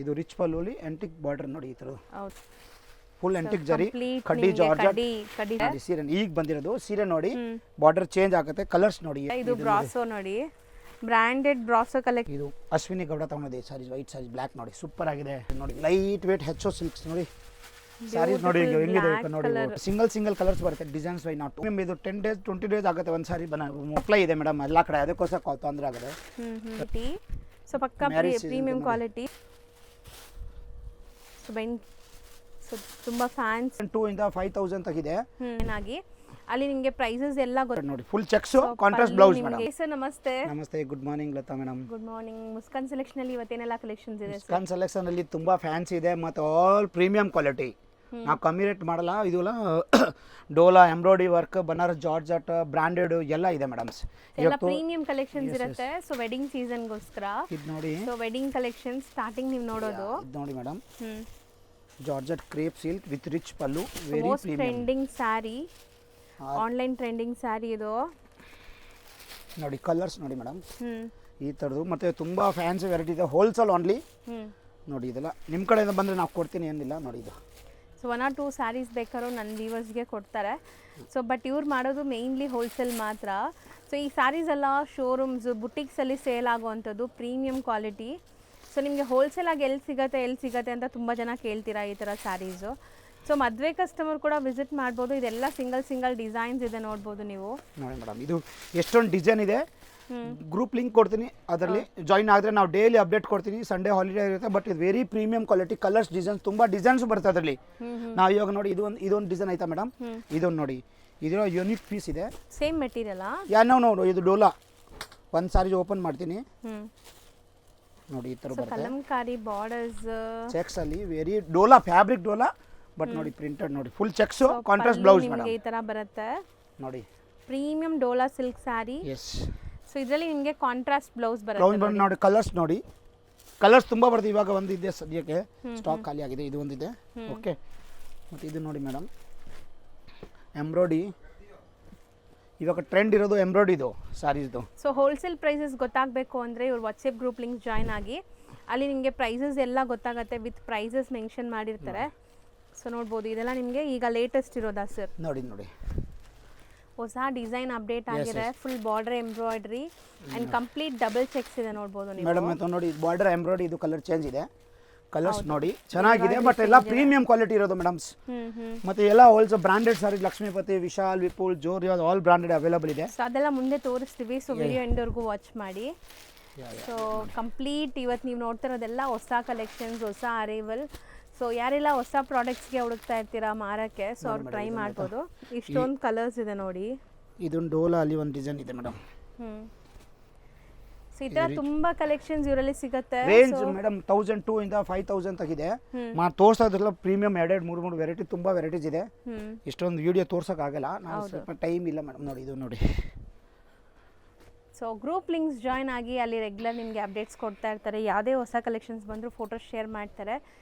ಇದು rich ಪಲ್ಲುಲಿ antique border ನೋಡಿ ಈ ಥರದ್ದು ಹೌದು ಫುಲ್ ಎಂಟಿಕ್ ಜರಿ complete ಕಡ್ಡಿ ನಿಮ್ಗೆ ಜಾರ್ಜೆಟ್ ಕಡ್ಡಿ ನೋಡಿ ಸೀರೆ ಈಗ ಬಂದಿರೋದು ಸೀರೆ ನೋಡಿ ಬಾರ್ಡರ್ ಚೇಂಜ್ ಆಗುತ್ತೆ ಕಲರ್ಸ್ ನೋಡಿ ಇದು ಬ್ರಾಸೋ ನೋಡಿ ಬ್ರಾಂಡೆಡ್ ಬ್ರಾಸೋ ಕಲೆಕ್ಷನ್. ಇದು ಅಶ್ವಿನಿ ಗೌಡ ತಗೊಂಡಿದೆ ಸಾರೀಸ್ ವೈಟ್ ಸಾರೀಸ್ ಬ್ಲ್ಯಾಕ್ ನೋಡಿ ಸೂಪರ್ ಆಗಿದೆ ನೋಡಿ ಲೈಟ್ ವೇಟ್ ಹೆಚ್ಚು ಸಿಲ್ಕ್ಸ್ ನೋಡಿ ಸಾರೀಸ್ ನೋಡಿ ಹೆಂಗಿದೆ ನೋಡಿ ಸಿಂಗಲ್ ಕಲರ್ಸ್ ಬರುತ್ತೆ ಡಿಸೈನ್ಸ್ ವೈ ನಾಟ್ ಇದು 10 ಡೇಸ್ 20 ಡೇಸ್ ಆಗುತ್ತೆ ಒಂದು ಸಾರಿ ಅಪ್ಲೈ ಇದೆ ಮೇಡಮ್ ಎಲ್ಲ ಕಡೆ ಅದಕ್ಕೋಸ್ಕರ ತೊಂದರೆ ಆಗುತ್ತೆ ಸೊ ಪಕ್ಕಾ ಪ್ರೀಮಿಯಂ ಕ್ವಾಲಿಟಿ. ಸೊ ತುಂಬಾ ಫ್ಯಾನ್ಸ್ 2 ಇಂದ 5000 ತಗಿದೆ ಏನಾಗಿ ಅಲ್ಲಿ ನಿಮಗೆ ಪ್ರೈಸಸ್ ಎಲ್ಲ ಗೊತ್ತು ನೋಡಿ full checks contrast blouse madam. Sir ನಮಸ್ತೆ. ನಮಸ್ತೆ good morning Latha madam. Good morning. Muskan selection ಅಲ್ಲಿ ಇವತ್ತೇನೆಲ್ಲ ಕಲೆಕ್ಷನ್ಸ್ ಇದೆ? ಮುಸ್ಕಾನ್ ಸೆಲೆಕ್ಷನ್ ಅಲ್ಲಿ ತುಂಬಾ ಫ್ಯಾನ್ಸಿ ಇದೆ ಮತ್ತು ಆಲ್ ಪ್ರೀಮಿಯಂ ಕ್ವಾಲಿಟಿ. ನಾವು ಕಮ್ಮಿ ರೇಟ್ ಮಾಡಲ್ಲ. ಇದೆಲ್ಲ Dhola embroidery work Banaras georgette branded ಎಲ್ಲ ಇದೆ ಮೇಡಮ್ಸ್. ಎಲ್ಲ ಪ್ರೀಮಿಯಂ ಕಲೆಕ್ಷನ್ಸ್ ಇರುತ್ತೆ. ಸೊ ವೆಡ್ಡಿಂಗ್ ಸೀಸನ್ ಗೋಸ್ಕರ ಇದು ನೋಡಿ. ಸೊ ವೆಡ್ಡಿಂಗ್ ಕಲೆಕ್ಷನ್ ಸ್ಟಾರ್ಟಿಂಗ್ ನೀವು ನೋಡೋದು ಇದು ನೋಡಿ madam georgette crepe silk with rich pallu very premium trending sari online trending sari ಇದು ನೋಡಿ ಕಲರ್ಸ್ ನೋಡಿ ಮೇಡಮ್ ಈ ಥರದ್ದು ಮತ್ತೆ ತುಂಬಾ ಫ್ಯಾನ್ಸಿ ವೆರೈಟಿ ಇದೆ ಹೋಲ್ಸೇಲ್ ಓನ್ಲಿ ನೋಡಿ. ಇದೆಲ್ಲ ನಿಮ್ಮ ಕಡೆಯಿಂದ ಬಂದರೆ ನಾವು ಕೊಡ್ತೀನಿ ಏನಿಲ್ಲ ನೋಡಿ. ಇದು ಸೊ 1 or 2 ಸ್ಯಾರೀಸ್ ಬೇಕಾದ್ರೂ ನನ್ನ ವ್ಯೂವರ್ಸ್ಗೆ ಕೊಡ್ತಾರೆ. ಸೊ ಬಟ್ ಇವ್ರು ಮಾಡೋದು ಮೇಯ್ನ್ಲಿ ಹೋಲ್ಸೇಲ್ ಮಾತ್ರ. ಸೊ ಈ ಸ್ಯಾರೀಸ್ ಎಲ್ಲ ಶೋರೂಮ್ಸ್ ಬುಟಿಕ್ಸಲ್ಲಿ ಸೇಲ್ ಆಗುವಂಥದ್ದು ಪ್ರೀಮಿಯಂ ಕ್ವಾಲಿಟಿ. ಸೊ ನಿಮಗೆ ಹೋಲ್ಸೇಲಾಗಿ ಎಲ್ಲಿ ಸಿಗುತ್ತೆ ಅಂತ ತುಂಬ ಜನ ಕೇಳ್ತೀರಾ ಈ ಥರ ಸ್ಯಾರೀಸು. ಸೊ ಮದುವೆ ಕಸ್ಟಮರ್ ಕೂಡ ವಿಸಿಟ್ ಮಾಡ್ಬೋದು. ಇದೆಲ್ಲ ಸಿಂಗಲ್ ಡಿಸೈನ್ಸ್ ಇದೆ ನೋಡ್ಬೋದು ನೀವು ನೋಡಿ ಮೇಡಮ್. ಇದು ಎಷ್ಟೊಂದು ಡಿಸೈನ್ ಇದೆ. ಗ್ರೂಪ್ ಲಿಂಕ್ ಕೊಡ್ತೀನಿ ಅದರಲ್ಲಿ ಜಾಯಿನ್ ಆದರೆ ನಾವು ಡೈಲಿ ಅಪ್ಡೇಟ್ ಕೊಡ್ತೀನಿ. ಸಂಡೇ ಹಾಲಿಡೇ ಇರುತ್ತೆ ಬಟ್ ಇದು very premium quality colours designs ತುಂಬ ಡಿಸೈನ್ಸ್ ಬರುತ್ತೆ ಅದರಲ್ಲಿ. ನಾವು ಇವಾಗ ನೋಡಿ ಇದೊಂದು ಡಿಸೈನ್ ಆಯ್ತಾ ಮೇಡಮ್. ಇದೊಂದು ನೋಡಿ ಇದರ ಯೂನಿಕ್ ಪೀಸ್ ಇದೆ. ಸೇಮ್ ಮೆಟೀರಿಯಲ್ ನೋಡು ಇದು ಡೋಲಾ ಒಂದು ಸಾರಿ ಓಪನ್ ಮಾಡ್ತೀನಿ ನೋಡಿ ಈ ಥರ ಬರುತ್ತೆ. ಕಲಂಕಾರಿ ಬಾರ್ಡರ್ಸ್ ಚೆಕ್ಸ್ ಅಲ್ಲಿ very Dola fabric Dola but ನೋಡಿ ಪ್ರಿಂಟೆಡ್ ನೋಡಿ full checks contrast blouse madam ಈ ತರ ಬರುತ್ತೆ ನೋಡಿ premium Dola silk sari. Yes so ಇದರಲ್ಲಿ ನಿಮಗೆ ಕಾಂಟ್ರಾಸ್ಟ್ ಬ್ಲೌಸ್ ಬರುತ್ತೆ ನೋಡಿ. ಕಲರ್ಸ್ ತುಂಬಾ ಬರುತ್ತೆ. ಇವಾಗ ಒಂದಿದೆ ಸದ್ಯಕ್ಕೆ ಸ್ಟಾಕ್ ಖಾಲಿ ಆಗಿದೆ. ಇದು ಒಂದಿದೆ ಓಕೆ. ಮತ್ತು ಇದು ನೋಡಿ ಮೇಡಮ್ ಎಂಬ್ರಾಯ್ಡ್ರಿ ಇವಾಗ ಟ್ರೆಂಡ್ ಇರೋದು ಎಂಬ್ರಾಯ್ಡ್ರಿದು ಸ್ಯಾರೀಸ್ದು. ಸೊ ಹೋಲ್ಸೇಲ್ ಪ್ರೈಸಸ್ ಗೊತ್ತಾಗಬೇಕು ಅಂದರೆ ಇವ್ರು ವಾಟ್ಸಪ್ ಗ್ರೂಪ್ ಲಿಂಕ್ ಜಾಯ್ನ್ ಆಗಿ ಅಲ್ಲಿ ನಿಮಗೆ ಪ್ರೈಸಸ್ ಎಲ್ಲ ಗೊತ್ತಾಗುತ್ತೆ ವಿತ್ ಪ್ರೈಸಸ್ ಮೆನ್ಷನ್ ಮಾಡಿರ್ತಾರೆ. ಸೊ ನೋಡ್ಬೋದು ಇದೆಲ್ಲ ನಿಮಗೆ ಈಗ ಲೇಟೆಸ್ಟ್ ಇರೋದಾ ಸರ್? ನೋಡಿ ಹೊಸ ಡಿಸೈನ್ ಅಪ್ಡೇಟ್ ಆಗಿದೆ. Full border embroidery and complete double cheques ಇದೆ ನೋಡ್ಬೋದು ನೀವು ಮೇಡಮ್. ಮತ್ತು ನೋಡಿ ಬಾರ್ಡರ್ ಎಂಬ್ರಾಯ್ಡ್ರಿ ಇದು ಕಲರ್ ಚೇಂಜ್ ಇದೆ. ಕಲರ್ಸ್ ನೋಡಿ ಚೆನ್ನಾಗಿದೆ ಬಟ್ ಎಲ್ಲ ಪ್ರೀಮಿಯಂ ಕ್ವಾಲಿಟಿ ಇರೋದು ಮೇಡಮ್ಸ್. ಮತ್ತೆ ಎಲ್ಲ also branded sari Lakshmipati Vishal Vipul Jori all branded available ಇದೆ. ಸೊ ಅದೆಲ್ಲ ಮುಂದೆ ತೋರಿಸ್ತೀವಿ. ಸೊ ವಿಡಿಯೋ ಎಂಡ್ವರೆಗೂ ವಾಚ್ ಮಾಡಿ. ಸೊ ಕಂಪ್ಲೀಟ್ ಇವತ್ತು ನೀವು ನೋಡ್ತಿರೋದೆಲ್ಲ ಹೊಸ ಕಲೆಕ್ಷನ್ಸ್ ಹೊಸ ಅರೈವಲ್. ಸೊ ಯಾರೆಲ್ಲ ಹೊಸ ಪ್ರಾಡಕ್ಟ್ಸ್ಗೆ ಹುಡುಕ್ತಾ ಇರ್ತೀರಾ ಮಾರಕ್ಕೆ ಸೊ ಅವ್ರು ಟ್ರೈ ಮಾಡ್ಬೋದು. ಇಷ್ಟೊಂದು ಕಲರ್ಸ್ ಇದೆ ನೋಡಿ. ಇದೊಂದು ಡೋಲಾ ಅಲ್ಲಿ ಒಂದು ಡಿಸೈನ್ ಇದೆ ಮೇಡಮ್. ಸೊ ಈ ಥರ ತುಂಬ ಕಲೆಕ್ಷನ್ಸ್ ಇವರಲ್ಲಿ ಸಿಗುತ್ತೆ. ರೇಂಜ್ ಮೇಡಮ್ 1002 ಇಂದ 5000 ತಗಿದೆ. ತೋರ್ಸೋದ್ರಲ್ಲ ಪ್ರೀಮಿಯಂ 2-3 ವೆರೈಟಿ ತುಂಬಾ ವೆರೈಟೀಸ್ ಇದೆ. ಇಷ್ಟೊಂದು ವಿಡಿಯೋ ತೋರ್ಸೋಕೆ ಆಗಲ್ಲ, ನಾವು ಸ್ವಲ್ಪ ಟೈಮ್ ಇಲ್ಲ ಮೇಡಮ್. ನೋಡಿ ಇದು ನೋಡಿ. ಸೊ ಗ್ರೂಪ್ ಲಿಂಕ್ಸ್ ಜಾಯ್ನ್ ಆಗಿ ಅಲ್ಲಿ ರೆಗ್ಯುಲರ್ ನಿಮಗೆ ಅಪ್ಡೇಟ್ಸ್ ಕೊಡ್ತಾ ಇರ್ತಾರೆ. ಯಾವುದೇ ಹೊಸ ಕಲೆಕ್ಷನ್ಸ್ ಬಂದರೂ ಫೋಟೋಸ್ ಶೇರ್ ಮಾಡ್ತಾರೆ.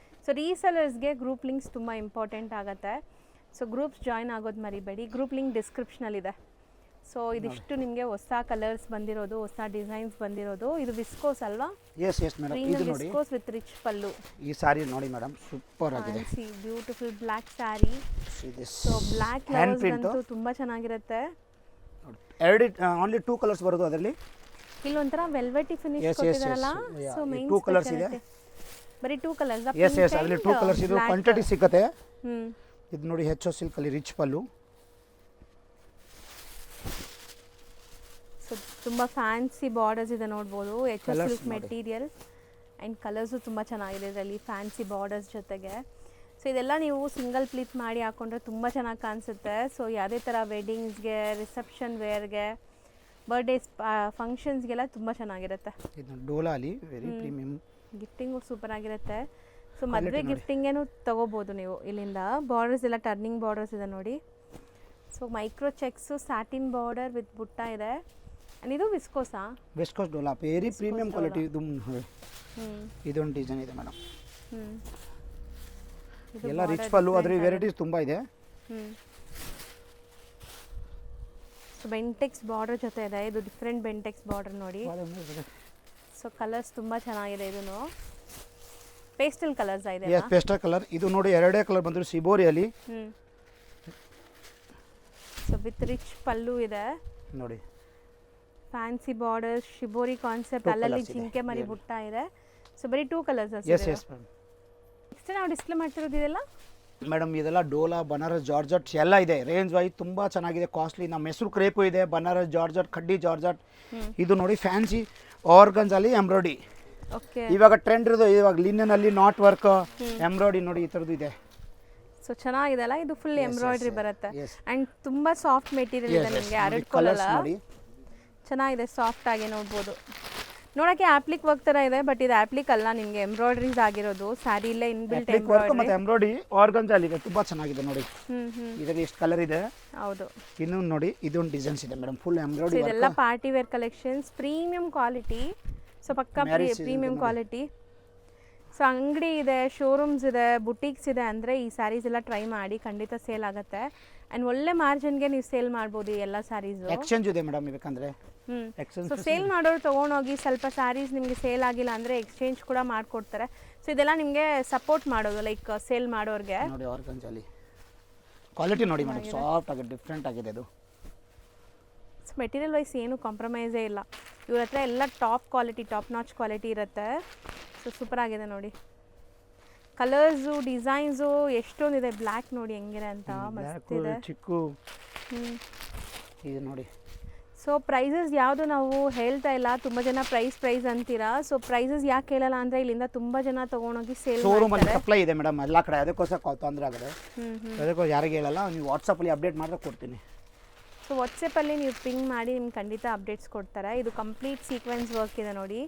ಸೊ ರೀಸೆಲರ್ಸ್ಗೆ ಗ್ರೂಪ್ ಲಿಂಕ್ಸ್ ತುಂಬ ಇಂಪಾರ್ಟೆಂಟ್ ಆಗುತ್ತೆ. ಸೊ ಗ್ರೂಪ್ಸ್ ಜಾಯ್ನ್ ಆಗೋದು ಮರಿಬೇಡಿ. Group link ಡಿಸ್ಕ್ರಿಪ್ಷನಲ್ಲಿದೆ. ಸೊ ಇದಿಷ್ಟು ನಿಮಗೆ ಹೊಸ ಕಲರ್ಸ್ ಬಂದಿರೋದು ಹೊಸ ಡಿಸೈನ್ಸ್ ಬಂದಿರೋದು. ಇದು ವಿಸ್ಕೋಸ್ ಅಲ್ವಾ? Yes madam. ಇದು ನೋಡಿ ವಿಸ್ಕೋಸ್ ವಿತ್ ರಿಚ್ ಪಲ್ಲು. ಈ ಸಾರಿ ನೋಡಿ ಮೇಡಮ್ ಸೂಪರ್ ಆಗಿದೆ. Beautiful black sari. So black lovers ಅಂತೂ ತುಂಬಾ ಚೆನ್ನಾಗಿರುತ್ತೆ. ಎರಡು ಓನ್ಲಿ 2 ಕಲರ್ಸ್ ಬರೋದು ಅದರಲ್ಲಿ. ಇಲ್ಲಿ ಒಂಥರ velvety finish ಕೊಟ್ಟಿದಾರಲ್ಲ. So main 2 colours ಇದೆ. ಬರೀ 2 ಕಲರ್ಸ್. ಎಸ್ ಅದರಲ್ಲಿ 2 ಕಲರ್ಸ್ ಇದು ಕ್ವಾಂಟಿಟಿ ಸಿಗುತ್ತೆ. ಇದು ನೋಡಿ ಹೆಚ್ಚು ಸಿಲ್ಕ್ ಅಲ್ಲಿ ರಿಚ್ ಪಲ್ಲು. ಸೊ ತುಂಬ ಫ್ಯಾನ್ಸಿ ಬಾರ್ಡರ್ಸ್ ಇದೆ ನೋಡ್ಬೋದು. ಹೆಚ್ಚು ಸಿಲ್ಕ್ ಮೆಟೀರಿಯಲ್ ಆ್ಯಂಡ್ ಕಲರ್ಸು ತುಂಬ ಚೆನ್ನಾಗಿದೆ ಇದರಲ್ಲಿ ಫ್ಯಾನ್ಸಿ ಬಾರ್ಡರ್ಸ್ ಜೊತೆಗೆ. ಸೊ ಇದೆಲ್ಲ ನೀವು ಸಿಂಗಲ್ ಪ್ಲೀಟ್ ಮಾಡಿ ಹಾಕೊಂಡ್ರೆ ತುಂಬ ಚೆನ್ನಾಗಿ ಕಾಣಿಸುತ್ತೆ. ಸೊ ಯಾವುದೇ ಥರ ವೆಡ್ಡಿಂಗ್ಸ್ಗೆ ರಿಸೆಪ್ಷನ್ ವೇರ್ಗೆ ಬರ್ಡೇಸ್ ಫಂಕ್ಷನ್ಸ್ಗೆಲ್ಲ ತುಂಬ ಚೆನ್ನಾಗಿರುತ್ತೆ. ಇದು ಡೋಲಾಲಿ ವೆರಿ ಪ್ರೀಮಿಯಂ. ಗಿಫ್ಟಿಂಗು ಸೂಪರ್ ಆಗಿರುತ್ತೆ. ಸೊ ಮದುವೆ ಗಿಫ್ಟಿಂಗೇನು ತೊಗೋಬೋದು ನೀವು ಇಲ್ಲಿಂದ. ಬಾರ್ಡರ್ಸ್ ಎಲ್ಲ ಟರ್ನಿಂಗ್ ಬಾರ್ಡರ್ಸ್ ಇದೆ ನೋಡಿ. So micro checks satin border with ಬುಟ್ಟ ಇದೆ. ಆ್ಯಂಡ್ ಇದು ವಿಸ್ಕೋಸಾ? ವಿಸ್ಕೋಸ್ ಡೋಲಾ ವೆರಿ ಪ್ರೀಮಿಯಂ ಕ್ವಾಲಿಟಿ. ಇದೊಂದು ಡಿಸೈನ್ ಇದೆ ಮೇಡಮ್. ಎಲ್ಲ ರಿಚ್ ಪಲ್ಲು ಅದ್ರ ವೆರೈಟೀಸ್ ತುಂಬ ಇದೆ. ಸೊ ಬೆಂಟೆಕ್ಸ್ ಬಾರ್ಡರ್ ಜೊತೆ ಇದೆ. ಇದು ಡಿಫ್ರೆಂಟ್ ಬೆಂಟೆಕ್ಸ್ ಬಾರ್ಡರ್ ನೋಡಿ. ಸೊ ಕಲರ್ಸ್ ತುಂಬ ಚೆನ್ನಾಗಿದೆ. ಇದನ್ನು ಪೇಸ್ಟಲ್ ಕಲರ್ಸ್ ಇದೆ ಎಸ್ ಪೇಸ್ಟಲ್ ಕಲರ್. ಇದು ನೋಡಿ ಎರಡೇ ಕಲರ್ ಬಂದ್ರು ಸಿಬೋರಿಯಲ್ಲಿ. ಸೊ ವಿತ್ ರಿಚ್ ಪಲ್ಲು ಇದೆ ನೋಡಿ, ಫ್ಯಾನ್ಸಿ ಬಾರ್ಡರ್ಸ್, ಶಿಬೋರಿ ಕಾನ್ಸೆಪ್ಟ್, ಅಲ್ಲಲ್ಲಿ ಜಿಂಕೆ ಮರಿ ಬುಟ್ಟ ಇದೆ. ಸೊ ಬರೀ 2 colours S yes madam. Next ನಾವು ಡಿಸ್ಪ್ಲೇ ಮಾಡ್ತಿರೋದು ಇದೆಲ್ಲ ಮೇಡಮ್ ಇದೆಲ್ಲ ಡೋಲಾ, ಬನಾರಸ್, ಜಾರ್ಜಟ್ ಎಲ್ಲ ಇದೆ. ರೇಂಜ್ ವೈಸ್ ತುಂಬ ಚೆನ್ನಾಗಿದೆ, ಕಾಸ್ಟ್ಲಿ. ನಮ್ಮ ಹೆಸರು ಕ್ರೇಪು ಇದೆ, ಬನಾರಸ್ ಜಾರ್ಜಟ್, ಖಡ್ಡಿ ಜಾರ್ಜಟ್. ಇದು ನೋಡಿ ಫ್ಯಾನ್ಸಿ ಆರ್ಗನ್ಸಲ್ಲಿ ಎಂಬ್ರಾಯ್ಡಿ. ಓಕೆ, ಇವಾಗ ಟ್ರೆಂಡ್ ಇರೋದು ಇವಾಗ ಲಿನನಲ್ಲಿ ನಾಟ್ ವರ್ಕ್ ಎಂಬ್ರಾಯ್ಡಿ ನೋಡಿ ಈ ಥರದ್ದು ಇದೆ. ಸೊ ಚೆನ್ನಾಗಿದೆಲ್ಲ, ಇದು ಫುಲ್ ಎಂಬ್ರಾಯ್ಡ್ರಿ ಬರುತ್ತೆ yes. ಅಂಡ್ ತುಂಬಾ ಸಾಫ್ಟ್ ಮೆಟೀರಿಯಲ್ ಇದೆ ನಿಮಗೆ, ಹರಡ್ಕೊಳ್ಳಲ್ಲ. ನೋಡಿ ಚೆನ್ನಾಗಿದೆ, ಸಾಫ್ಟ್ ಆಗಿ ನೋಡ್ಬೋದು. ನೋಡಕ್ಕೆ ಆಪ್ಲಿಕ್ ವರ್ಕ್ ತರ ಇದೆ, ಬಟ್ ಇದು ಆಪ್ಲಿಕ್ ಅಲ್ಲ, ನಿಮಗೆ ಎಂಬ್ರಾಯ್ಡ್ರೀಸ್ ಆಗಿರೋದು. ಸ್ಯಾರಿ ಇಲ್ಲೇ ಇನ್ಬಿಲ್ಟ್ ವರ್ಕ್ ಮತ್ತೆ ಎಂಬ್ರಾಯ್ಡಿ ಆರ್ಗನ್ಸಲ್ಲಿ ಇದೆ, ತುಂಬಾ ಚೆನ್ನಾಗಿದೆ ನೋಡಿ. ಇದರಲ್ಲಿ ಎಷ್ಟು ಕಲರ್ ಇದೆ. ಹೌದು, ಇನ್ನೊಂದು ನೋಡಿ, ಇದೊಂದು ಡಿಸೈನ್ಸ್ ಇದೆ ಮೇಡಮ್, ಫುಲ್ ಎಂಬ್ರಾಯ್ಡಿ. ಇದೆಲ್ಲ party wear collections, premium quality. So ಪಕ್ಕಾ ಪ್ರೀಮಿಯಂ ಕ್ವಾಲಿಟಿ. ಸೊ ಅಂಗಡಿ ಇದೆ, ಶೋರೂಮ್ಸ್ ಇದೆ, ಬುಟೀಕ್ಸ್ ಇದೆ ಅಂದರೆ ಈ ಸ್ಯಾರೀಸ್ ಎಲ್ಲ ಟ್ರೈ ಮಾಡಿ, ಖಂಡಿತ ಸೇಲ್ ಆಗುತ್ತೆ. ಆ್ಯಂಡ್ ಒಳ್ಳೆ ಮಾರ್ಜಿನ್ಗೆ ನೀವು ಸೇಲ್ ಮಾಡ್ಬೋದು ಈ ಎಲ್ಲ ಸ್ಯಾರೀಸು. ಎಕ್ಸ್ಚೇಂಜ್ ಇದೆ ಮೇಡಮ್ ಬೇಕಂದ್ರೆ. ಸೊ ಸೇಲ್ ಮಾಡೋರು ತೊಗೊಂಡೋಗಿ ಸ್ವಲ್ಪ ಸ್ಯಾರೀಸ್ ನಿಮಗೆ ಸೇಲ್ ಆಗಿಲ್ಲ ಅಂದರೆ ಎಕ್ಸ್ಚೇಂಜ್ ಕೂಡ ಮಾಡಿಕೊಡ್ತಾರೆ. ಸೊ ಇದೆಲ್ಲ ನಿಮಗೆ ಸಪೋರ್ಟ್ ಮಾಡೋದು, ಲೈಕ್ ಸೇಲ್ ಮಾಡೋರಿಗೆ. ನೋಡಿ ಆರ್ಗನ್ಸಲ್ಲಿ ಕ್ವಾಲಿಟಿ ನೋಡಿ ಮೇಡಮ್, ಸಾಫ್ಟ್ ಆಗಿದೆ, ಡಿಫ್ರೆಂಟ್ ಆಗಿದೆ ಇದು. ಸೊ ಮೆಟೀರಿಯಲ್ ವೈಸ್ ಏನು ಕಾಂಪ್ರಮೈಸೇ ಇಲ್ಲ ಇವ್ರ ಹತ್ರ, ಎಲ್ಲ top quality, top notch quality ಇರುತ್ತೆ. ಸೊ ಸೂಪರ್ ಆಗಿದೆ ನೋಡಿ, ಕಲರ್ಸು, ಡಿಸೈನ್ಸು ಎಷ್ಟೊಂದಿದೆ. ಬ್ಲ್ಯಾಕ್ ನೋಡಿ ಹೆಂಗಿದೆ ಅಂತ, ಮಸ್ತ್ ಇದೆ. ಚಿಕ್ಕು ಇದು ನೋಡಿ. ಸೊ ಪ್ರೈಸಸ್ ಯಾವುದು ನಾವು ಹೇಳ್ತಾ ಇಲ್ಲ, ತುಂಬ ಜನ ಪ್ರೈಸ್ ಅಂತೀರಾ. ಸೊ ಪ್ರೈಸಸ್ ಯಾಕೆ ಹೇಳಲ್ಲ ಅಂದರೆ ಇಲ್ಲಿಂದ ತುಂಬ ಜನ ತೊಗೊಂಡೋಗಿ ಸೇಲ್ ಶೋರೂಮ್ ಅಲ್ಲಿ ಸಪ್ಲೈ ಇದೆ ಮೇಡಮ್ ಎಲ್ಲ ಕಡೆ, ಅದಕ್ಕೋಸ್ಕರ ತೊಂದರೆ ಆಗಿದೆ. ಅದಕ್ಕೋಸ್ಕರ ಯಾರಿಗೆ ಹೇಳಲ್ಲ, ನೀವು ವಾಟ್ಸಪ್ಪಲ್ಲಿ ಅಪ್ಡೇಟ್ ಮಾಡಿದ್ರೆ ಕೊಡ್ತೀನಿ. ಸೊ ವಾಟ್ಸಪ್ಪಲ್ಲಿ ನೀವು ಪಿಂಗ್ ಮಾಡಿ ನಿಮ್ಗೆ ಖಂಡಿತ ಅಪ್ಡೇಟ್ಸ್ ಕೊಡ್ತಾರೆ. ಇದು ಕಂಪ್ಲೀಟ್ ಸೀಕ್ವೆನ್ಸ್ ವರ್ಕ್ ಇದೆ ನೋಡಿ,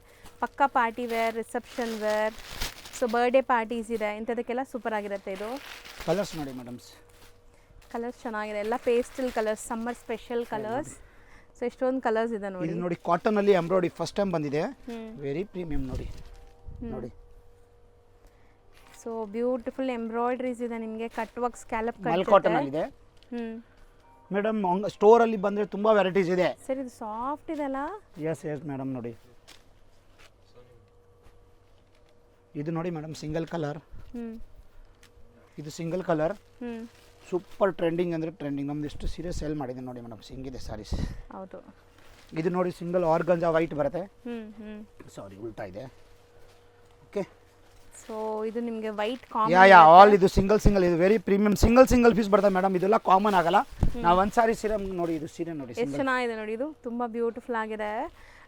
ಪಕ್ಕಾ party wear, reception wear, so birthday parties ಇದೆ, ಇಂಥದಕ್ಕೆಲ್ಲ ಸೂಪರ್ ಆಗಿರುತ್ತೆ ಇದು. ಕಲರ್ಸ್ ನೋಡಿ ಮೇಡಮ್ಸ್, ಕಲರ್ಸ್ ಚೆನ್ನಾಗಿದೆ, ಎಲ್ಲ pastel colours, summer special colours. So ಎಷ್ಟೊಂದು ಕಲರ್ಸ್ ಇದೆ ನೋಡಿ. ಇದು ನೋಡಿ ಕಾಟನ್ ಅಲ್ಲಿ ಎಂಬ್ರಾಯ್ಡಿ ಫಸ್ಟ್ ಟೈಮ್ ಬಂದಿದೆ, ವೆರಿ ಪ್ರೀಮಿಯಂ ನೋಡಿ. ನೋಡಿ ಸೊ ಬ್ಯೂಟಿಫುಲ್ ಎಂಬ್ರಾಯ್ಡ್ರೀಸ್ ಇದೆ ನಿಮಗೆ, ಕಟ್ ವರ್ಕ್, ಸ್ಕ್ಯಾಲಪ್ ಮಲ್ ಕಾಟನ್ ಅಲ್ಲಿ ಇದೆ ಮೇಡಮ್. ಸ್ಟೋರ್ ಅಲ್ಲಿ ಬಂದ್ರೆ ತುಂಬಾ ವೆರೈಟೀಸ್ ಇದೆ. ಸರ್ ಇದು ಸಾಫ್ಟ್ ಇದೆಲ್ಲ. ಎಸ್ ಎಸ್ ಮೇಡಮ್ ನೋಡಿ, ಇದು ನೋಡಿ ಮೇಡಮ್ ಸಿಂಗಲ್ ಕಲರ್. ಇದು ಸಿಂಗಲ್ ಕಲರ್, ಸೂಪರ್ ಟ್ರೆಂಡಿಂಗ್ ಅಂದರೆ ಟ್ರೆಂಡಿಂಗ್. ನಮ್ದು ಎಷ್ಟು ಸೀರೆ ಸೇಲ್ ಮಾಡಿದೆ ನೋಡಿ ಮೇಡಮ್, ಹಿಂಗಿದೆ ಸ್ಯಾರೀಸ್. ಹೌದು, ಇದು ನೋಡಿ ಸಿಂಗಲ್ ಆರ್ಗಂಜಾ ವೈಟ್ ಬರುತ್ತೆ. ಸಾರಿ ಉಲ್ಟಾ ಇದೆ. ಓಕೆ, ಸೊ ಇದು ನಿಮಗೆ ವೈಟ್ ಯಾ ಆಲ್ ಇದು ಸಿಂಗಲ್ ಇದು ವೆರಿ ಪ್ರೀಮಿಯಂ ಸಿಂಗಲ್ ಪೀಸ್ ಬರ್ತದೆ ಮೇಡಮ್. ಇದೆಲ್ಲ ಕಾಮನ್ ಆಗಲ್ಲ. ನಾವು ಒಂದು ಸಾರಿ ಸೀರೆ ನೋಡಿ, ಇದು ಸೀರೆ ನೋಡಿ ಎಷ್ಟು ಚೆನ್ನಾಗಿದೆ ನೋಡಿ, ಇದು ತುಂಬಾ ಬ್ಯೂಟಿಫುಲ್ ಆಗಿದೆ.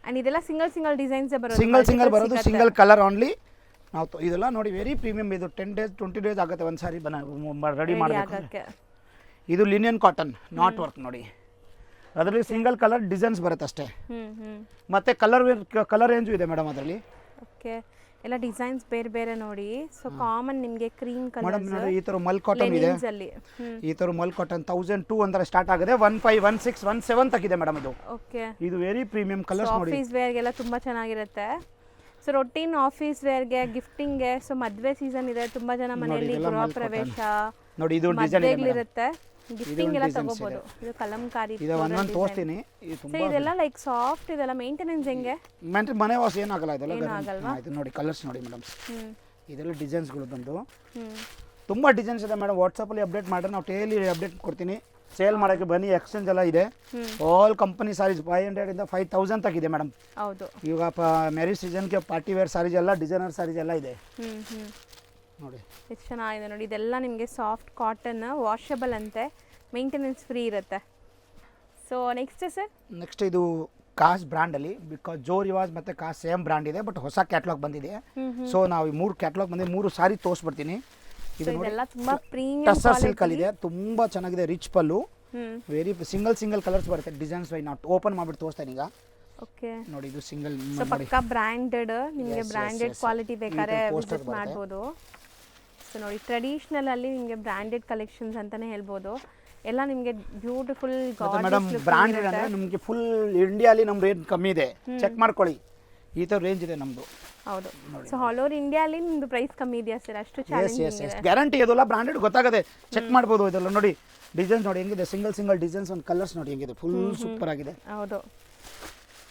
ಅಂಡ್ ಇದೆಲ್ಲ ಸಿಂಗಲ್ ಡಿಸೈನ್ಸ್ ಬರೋದು, ಸಿಂಗಲ್ ಬರೋದು, ಸಿಂಗಲ್ ಕಲರ್ ಓನ್ಲಿ. ನಾವು ಇದೆಲ್ಲ ನೋಡಿ ವೆರಿ ಪ್ರೀಮಿಯಂ. ಇದು 10 days 20 days ಆಗುತ್ತೆ ಒಂದು ಸಾರಿ ರೆಡಿ ಮಾಡೋದಕ್ಕೆ. ಇದು ಲಿನಿಯನ್ ಕಾಟನ್, ನಾಟ್ ವರ್ಕ್ ನೋಡಿ. ಅದರಲ್ಲಿ ಸಿಂಗಲ್ ಕಲರ್ ಡಿಸೈನ್ಸ್ ಬರುತ್ತೆ ಅಷ್ಟೇ. ಮತ್ತೆ ಕಲರ್ ರೇಂಜು ಇದೆ ಮೇಡಮ್ ಅದರಲ್ಲಿ. ಓಕೆ, ಎಲ್ಲ ಡಿಸೈನ್ಸ್ ಬೇರೆ ನೋಡಿ. ಸೊ ಕಾಮನ್ ನಿಮಗೆ ಕ್ರೀಮ್ ಕಲರ್ ಮೇಡಮ್ ನೋಡಿ, ಈ ತರ ಮಲ್ ಕಾಟನ್ ಇದೆ. ಈ ತರ ಮಲ್ ಕಾಟನ್ 1002 ಅಂದ್ರೆ ಸ್ಟಾರ್ಟ್ ಆಗಿದೆ, 15 16 17 ತಕ್ಕಿದೆ ಮೇಡಮ್ ಇದು. ಓಕೆ, ಇದು ವೆರಿ ಪ್ರೀಮಿಯಂ ಕಲರ್ಸ್ ನೋಡಿ. ಆಫೀಸ್ ವೇರ್ಗೆಲ್ಲ ತುಂಬಾ ಚೆನ್ನಾಗಿರುತ್ತೆ. ಸೊ ರೊಟೀನ್ ಆಫೀಸ್ ವೇರ್ಗೆ, ಗಿಫ್ಟಿಂಗ್ಗೆ, ಸೊ ಮದುವೆ ಸೀಸನ್ ಇದೆ, ತುಂಬಾ ಜನ ಮನೆಯಲ್ಲಿ ಗೃಹ ಪ್ರವೇಶ ನೋಡಿ, ಇದು ಡಿಸೈನ್ ಇರುತ್ತೆ, ಗಿಫ್ಟಿಂಗ್ ಎಲ್ಲ ತಗೋಬಹುದು. ಇದು ಕಲಂಕಾರಿ, ಇದು ಒಂದೊಂದು ತೋರಿಸ್ತೀನಿ. ಇದೆಲ್ಲ ಲೈಕ್ ಸಾಫ್ಟ್ ಇದೆಲ್ಲ, ಮೇಂಟೆನೆನ್ಸ್ ಹೆಂಗೆ? ಮನೆ ವಾಸ ಏನಾಗಲ್ಲ ಇದೆಲ್ಲ. ಇದು ನೋಡಿ ಕಲರ್ಸ್ ನೋಡಿ ಮೇಡಮ್, ಇದೆಲ್ಲ ಡಿಸೈನ್ಸ್ಗಳು ಬಂದು ತುಂಬ ಡಿಸೈನ್ಸ್ ಇದೆ ಮೇಡಮ್. ವಾಟ್ಸಪ್ಪಲ್ಲಿ ಅಪ್ಡೇಟ್ ಮಾಡಿದ್ರೆ ನಾವು ಡೈಲಿ ಅಪ್ಡೇಟ್ ಕೊಡ್ತೀನಿ. ಸೇಲ್ ಮಾಡೋಕ್ಕೆ ಬನ್ನಿ, ಎಕ್ಸ್ಚೇಂಜ್ ಎಲ್ಲ ಇದೆ. ಆಲ್ ಕಂಪನಿ ಸಾರೀಸ್ 500 ಇಂದ 5000 ತಕ್ಕಿದೆ ಮೇಡಮ್. ಹೌದು, ಇವಾಗ ಮ್ಯಾರೇಜ್ ಸೀಸನ್ಗೆ ಪಾರ್ಟಿ ವೇರ್ ಸಾರೀಸ್ ಎಲ್ಲ, ಡಿಸೈನರ್ ಸಾರೀಸ್ ಎಲ್ಲ ಇದೆ ನೋಡಿ. ಎಷ್ಟು ಚೆನ್ನಾಗಿದೆ ನೋಡಿ. ಇದೆಲ್ಲ ನಿಮಗೆ ಸಾಫ್ಟ್ ಕಾಟನ್, ವಾಷಬಲ್ ಅಂತೆ, ಮೇಂಟೆನೆನ್ಸ್ ಫ್ರೀ ಇರುತ್ತೆ. ಸೊ ನೆಕ್ಸ್ಟ್ ಸರ್, ನೆಕ್ಸ್ಟ್ ಇದು ಕಾಸ್ ಬ್ರ್ಯಾಂಡಲ್ಲಿ, ಬಿಕಾಸ್ ಜೋ ರಿವಾಜ್ ಮತ್ತು ಕಾಸ್ ಸೇಮ್ ಬ್ರ್ಯಾಂಡ್ ಇದೆ, ಬಟ್ ಹೊಸ ಕ್ಯಾಟ್ಲಾಗ್ ಬಂದಿದೆ. ಸೊ ನಾವು 3 ಕ್ಯಾಟ್ಲಾಗ್ ಬಂದಿದೆ, 3 ಸಾರಿ ತೋರಿಸ್ಬಿಡ್ತೀನಿ. ಇದು ನೋಡಿ ಟಸ್ಸರ್ ಸಿಲ್ಕ್ ಅಲ್ಲಿ ಇದೆ, ತುಂಬಾ ಚೆನ್ನಾಗಿದೆ, ರಿಚ್ ಪಲ್ಲು, ವೆರಿ ಸಿಂಗಲ್ ಕಲರ್ಸ್ ಬರುತ್ತೆ. ಡಿಸೈನ್ಸ್ ವೈ ನಾಟ್ ಓಪನ್ ಮಾಡ್ಬಿಟ್ಟು ತೋರಿಸ್ತೀನಿ ಈಗ. ಓಕೆ ನೋಡಿ, ಇದು ಸಿಂಗಲ್ ಪಕ್ಕಾ ಬ್ರ್ಯಾಂಡೆಡ್, ನಿಮಗೆ ಬ್ರ್ಯಾಂಡೆಡ್ ಕ್ವಾಲಿಟಿ ಬೇಕಾದ್ರೆ ವಿಸಿಟ್ ಮಾಡ್ಬೋದು. ಸೊ ನೋಡಿ, ಟ್ರೆಡಿಷನಲ್ ಅಲ್ಲಿ ನಿಮಗೆ ಬ್ರ್ಯಾಂಡೆಡ್ ಕಲೆಕ್ಷನ್ಸ್ ಅಂತಾನೆ ಹೇಳ್ಬೋದು. ಎಲ್ಲ ನಿಮಗೆ ಬ್ಯೂಟಿಫುಲ್ ಮೇಡಮ್. ಬ್ರ್ಯಾಂಡೆಡ್ ಅಂದ್ರೆ ನಿಮಗೆ ಫುಲ್ ಇಂಡಿಯಾಲಿ ನಮ್ಮ ರೇಟ್ ಕಮ್ಮಿ ಇದೆ, ಚೆಕ್ ಮಾಡ್ಕೊಳ್ಳಿ. ಈ ತರ ರೇಂಜ್ ಇದೆ ನಮ್ದು. ಹೌದು, ಸೊ ಆಲ್ ಓವರ್ ಇಂಡಿಯಾಲಿ ನಿಮ್ದು ಪ್ರೈಸ್ ಕಮ್ಮಿ ಇದೆಯಾ ಸರ್? ಅಷ್ಟು ಚಾಲೆಂಜಿಂಗ್ ಇದೆ, ಗ್ಯಾರಂಟಿ. ಇದೆಲ್ಲ ಬ್ರ್ಯಾಂಡೆಡ್ ಗೊತ್ತಾಗದೆ, ಚೆಕ್ ಮಾಡ್ಬೋದು. ಇದೆಲ್ಲ ನೋಡಿ, ಡಿಸೈನ್ಸ್ ನೋಡಿ ಹೆಂಗಿದೆ, ಸಿಂಗಲ್ ಡಿಸೈನ್ಸ್, ಒಂದು ಕಲರ್ಸ್ ನೋಡಿ ಹೆಂಗಿದೆ, ಫುಲ್ ಸೂಪರ್ ಆಗಿದೆ. ಹೌದು,